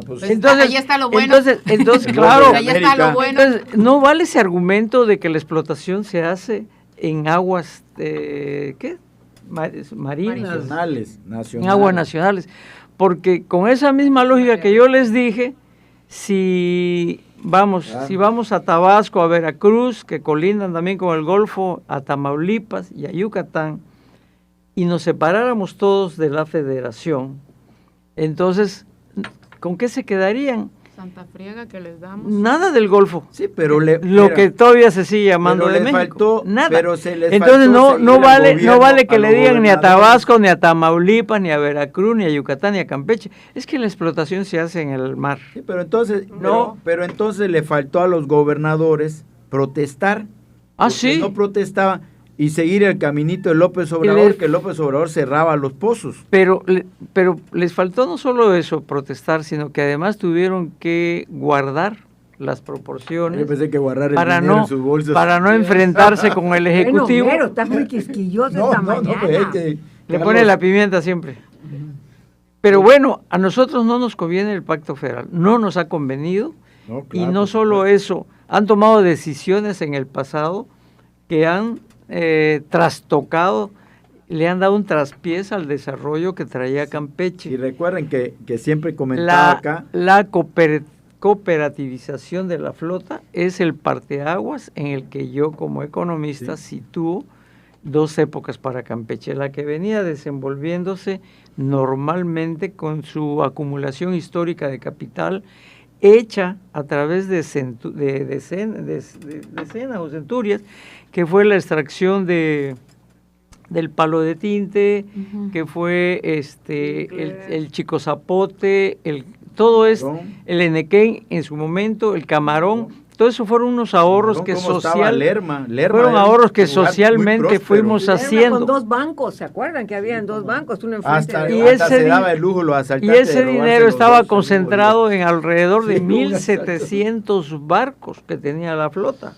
Pues, Ahí está lo bueno. Entonces, El claro, Golfo de Ahí está lo América. bueno. entonces, no vale ese argumento de que la explotación se hace en aguas, ¿qué? Marinas, nacionales. en aguas nacionales. Porque con esa misma lógica que yo les dije, si vamos a Tabasco, a Veracruz, que colindan también con el Golfo, a Tamaulipas y a Yucatán, y nos separáramos todos de la federación, entonces, ¿con qué se quedarían? Santa friega que les damos. Nada del Golfo. Sí, pero Lo que todavía se sigue llamando pero de les México. faltó- Nada. pero se les Entonces faltó no seguir al vale gobierno, que a le los digan ni a gobernadores. Tabasco, ni a Tamaulipas, ni a Veracruz, ni a Yucatán, ni a Campeche. Es que la explotación se hace en el mar. Sí, pero entonces, No. pero entonces le faltó a los gobernadores protestar. Ah, porque sí. No protestaban. y seguir el caminito de López Obrador, que López Obrador cerraba los pozos. Pero les faltó no solo eso, protestar, sino que además tuvieron que guardar las proporciones. Yo pensé que guardar el para dinero no, en sus bolsas. para no enfrentarse con el Ejecutivo. Bueno, estás muy quisquilloso esta mañana. Le pone la pimienta siempre. Pero bueno, a nosotros no nos conviene el pacto federal, no nos ha convenido, No, claro, y no solo eso, han tomado decisiones en el pasado que han trastocado, le han dado un traspiés al desarrollo que traía Campeche. Y recuerden que siempre comentaba acá. La cooperativización de la flota es el parteaguas en el que yo como economista sitúo dos épocas para Campeche, la que venía desenvolviéndose normalmente con su acumulación histórica de capital hecha a través de decenas o centurias, que fue la extracción del palo de tinte, que fue el chico zapote, todo el enequén en su momento, el camarón. Todo eso fueron unos ahorros que fueron ahorros que socialmente fuimos haciendo. Con 2 bancos, ¿se acuerdan que habían 2 bancos? Uno enfrente Hasta de se daba el lujo los asaltantes. Y ese dinero estaba concentrado en alrededor de 1.700 barcos que tenía la flota.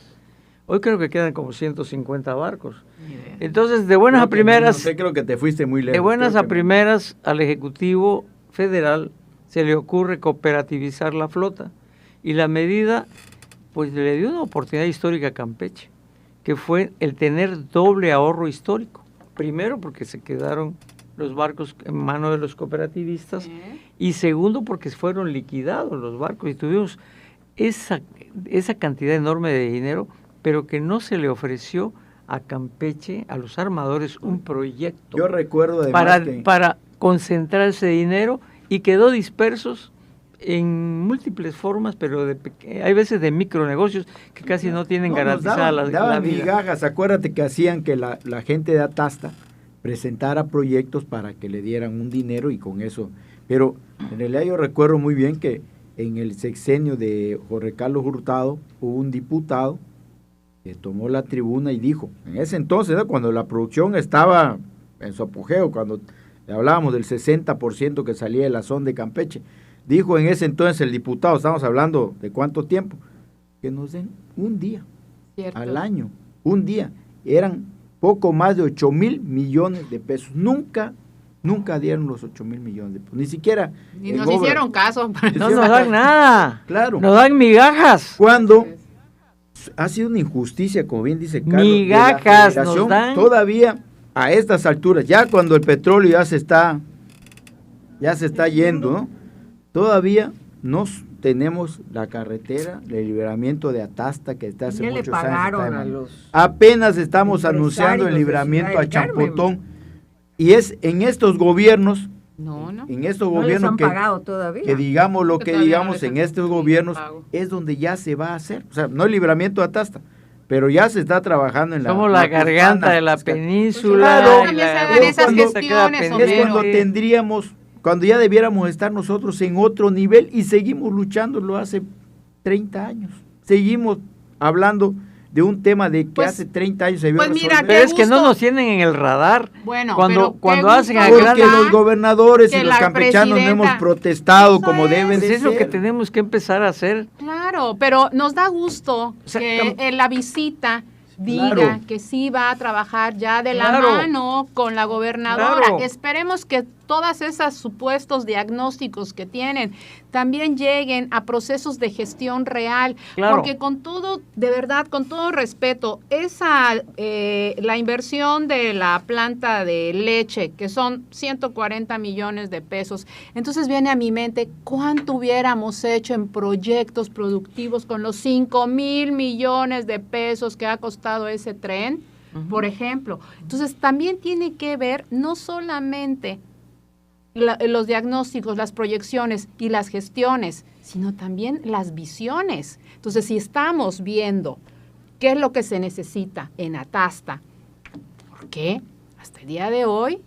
Hoy creo que quedan como 150 barcos. Entonces, de buenas a primeras, creo que te fuiste muy lejos. De buenas a primeras, al Ejecutivo Federal se le ocurre cooperativizar la flota. Y la medida, pues le dio una oportunidad histórica a Campeche, que fue el tener doble ahorro histórico. Primero, porque se quedaron los barcos en manos de los cooperativistas, y segundo, porque fueron liquidados los barcos y tuvimos esa cantidad enorme de dinero, pero que no se le ofreció a Campeche, a los armadores, un proyecto. Yo recuerdo además para concentrar ese dinero, y quedó dispersos en múltiples formas, pero hay veces de micronegocios que casi no tienen garantizada la vida. Migajas, acuérdate que hacían que la gente de Atasta presentara proyectos para que le dieran un dinero y con eso. Pero en realidad yo recuerdo muy bien que en el sexenio de Jorge Carlos Hurtado hubo un diputado que tomó la tribuna y dijo, en ese entonces, ¿no?, cuando la producción estaba en su apogeo, cuando hablábamos del 60% que salía de la zona de Campeche, dijo en ese entonces el diputado, estamos hablando de cuánto tiempo, que nos den un día al año, un día. Eran poco más de 8,000 millones de pesos. Nunca dieron los 8,000 millones de pesos, ni siquiera. Ni nos hicieron caso. No nos dan nada. Claro. Nos dan migajas. Cuando ha sido una injusticia, como bien dice Carlos, migajas nos dan. Todavía a estas alturas, ya cuando el petróleo ya se está yendo, ¿no? Todavía no tenemos la carretera de libramiento de Atasta, que está hace muchos años. Apenas estamos anunciando el libramiento a Champotón, y es en estos gobiernos, en estos gobiernos que digamos lo que digamos, en estos gobiernos es donde ya se va a hacer, o sea, no el libramiento de Atasta, pero ya se está trabajando en somos la garganta de la península. Es cuando tendríamos, cuando ya debiéramos estar nosotros en otro nivel, y seguimos luchándolo hace 30 años. Seguimos hablando de un tema de que hace 30 años se vio resolver. Pero es que no nos tienen en el radar. Bueno, cuando hacen a porque los gobernadores y los campechanos no hemos protestado como deben de ser. Es lo que tenemos que empezar a hacer. Claro, pero nos da gusto que en la visita diga que sí va a trabajar ya de la mano con la gobernadora. Esperemos que todas esas supuestos diagnósticos que tienen también lleguen a procesos de gestión real, porque con todo, de verdad, con todo respeto, la inversión de la planta de leche, que son 140 millones de pesos, entonces viene a mi mente cuánto hubiéramos hecho en proyectos productivos con los 5,000 millones de pesos que ha costado ese tren, por ejemplo. Entonces también tiene que ver no solamente los diagnósticos, las proyecciones y las gestiones, sino también las visiones. Entonces, si estamos viendo qué es lo que se necesita en Atasta, ¿por qué hasta el día de hoy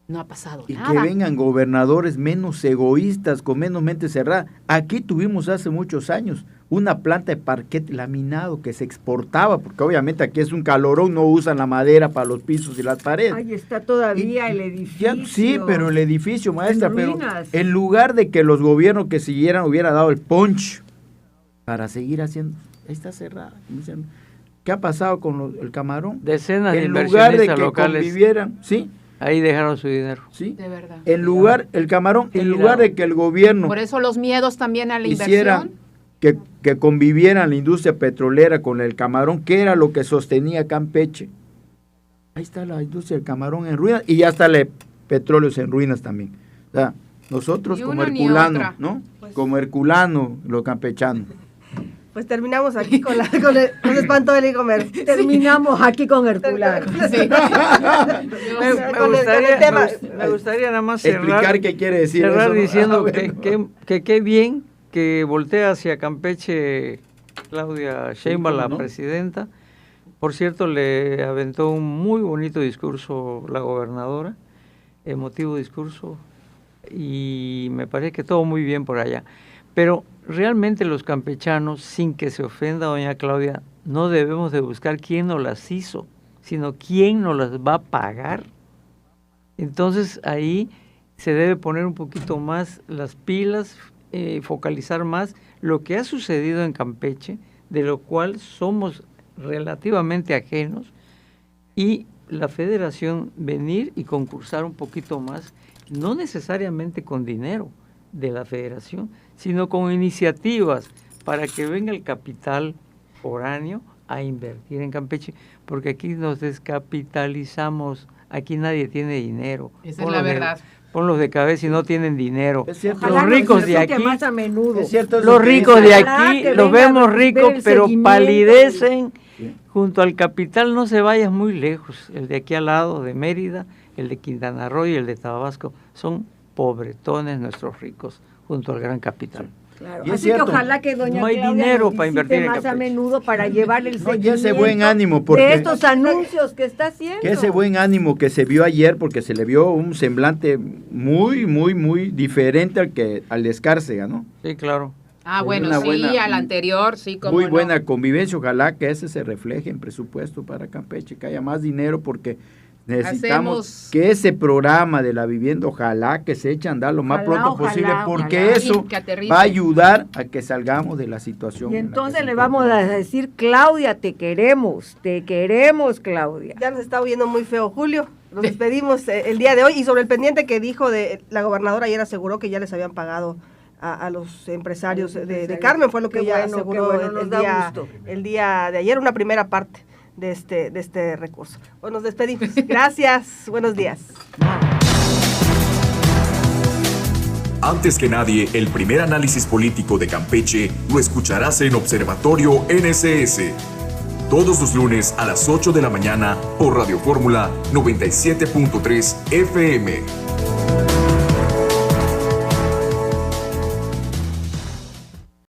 no ha pasado nada? Y que vengan gobernadores menos egoístas, con menos mente cerrada. Aquí tuvimos hace muchos años una planta de parquet laminado que se exportaba, porque obviamente aquí es un calorón, no usan la madera para los pisos y las paredes. Ahí está todavía el edificio. Sí, pero el edificio, maestra, en pero ruinas. en lugar de que los gobiernos que siguieran hubiera dado el punch para seguir haciendo, está cerrada. ¿Qué ha pasado con el camarón? Decenas de en lugar de inversionistas que locales convivieran, ¿sí? ahí dejaron su dinero. ¿Sí? De verdad. En lugar, el camarón, en lugar de que el gobierno Por eso los miedos también a la hiciera inversión. que convivieran la industria petrolera con el camarón, que era lo que sostenía Campeche. Ahí está la industria del camarón en ruinas y ya está el petróleos en ruinas también. O sea, nosotros Ni como una ni herculano, otra. ¿no? Como herculano, los campechanos. Pues terminamos aquí con el espanto de comer. Terminamos aquí con Herculano. Me gustaría nada más cerrar, Explicar qué quiere decir eso, ¿no? diciendo Bueno. que qué bien que voltea hacia Campeche Claudia Sheinbaum, la ¿no? presidenta. Por cierto, le aventó un muy bonito discurso la gobernadora, emotivo discurso, y me parece que todo muy bien por allá. Pero realmente los campechanos, sin que se ofenda doña Claudia, no debemos de buscar quién nos las hizo, sino quién nos las va a pagar. Entonces ahí se debe poner un poquito más las pilas, focalizar más lo que ha sucedido en Campeche, de lo cual somos relativamente ajenos, y la federación venir y concursar un poquito más, no necesariamente con dinero de la federación, sino con iniciativas para que venga el capital foráneo a invertir en Campeche, porque aquí nos descapitalizamos, aquí nadie tiene dinero. Esa es la verdad. Ponlos de cabeza y no tienen dinero. Es cierto. Los Ojalá ricos nos de explique aquí, más a menudo. Es cierto eso los que ricos dice. de Ojalá aquí que los vengan vemos a ver ricos, el pero seguimiento. palidecen Sí. junto al capital. No se vayas muy lejos. El de aquí al lado, de Mérida, el de Quintana Roo y el de Tabasco, son pobretones nuestros ricos junto al gran capital. Claro. Y es Así cierto. que ojalá que doña No hay Claudia dinero nos para visite invertir en más a Campeche. menudo para llevar el No, y seguimiento ese buen ánimo, porque de estos anuncios que está haciendo. que ese buen ánimo que se vio ayer, porque se le vio un semblante muy, muy, muy diferente al de Escárcega, ¿no? Sí, claro. Ah, bueno, una sí, buena- al anterior, sí, como Muy buena convivencia, ojalá que ese se refleje en presupuesto para Campeche, que haya más dinero, porque necesitamos Hacemos- que ese programa de la vivienda, ojalá que se eche a andar lo más Ojalá, pronto posible, ojalá, porque ojalá. eso Sí, que aterrice. va a ayudar a que salgamos de la situación. Y en la que entonces se le encuentra. vamos a decir, Claudia, te queremos, Claudia. Ya nos está oyendo muy feo, Julio. Nos despedimos el día de hoy. Y sobre el pendiente que dijo de la gobernadora, ayer aseguró que ya les habían pagado a los empresarios de Carmen, fue lo que Qué ella bueno, aseguró qué bueno, nos da gusto. el día de ayer, una primera parte de este recurso. Pues nos despedimos. Gracias, buenos días. Antes que nadie, el primer análisis político de Campeche lo escucharás en Observatorio NSS. Todos los lunes a las 8 de la mañana por Radio Fórmula 97.3 FM.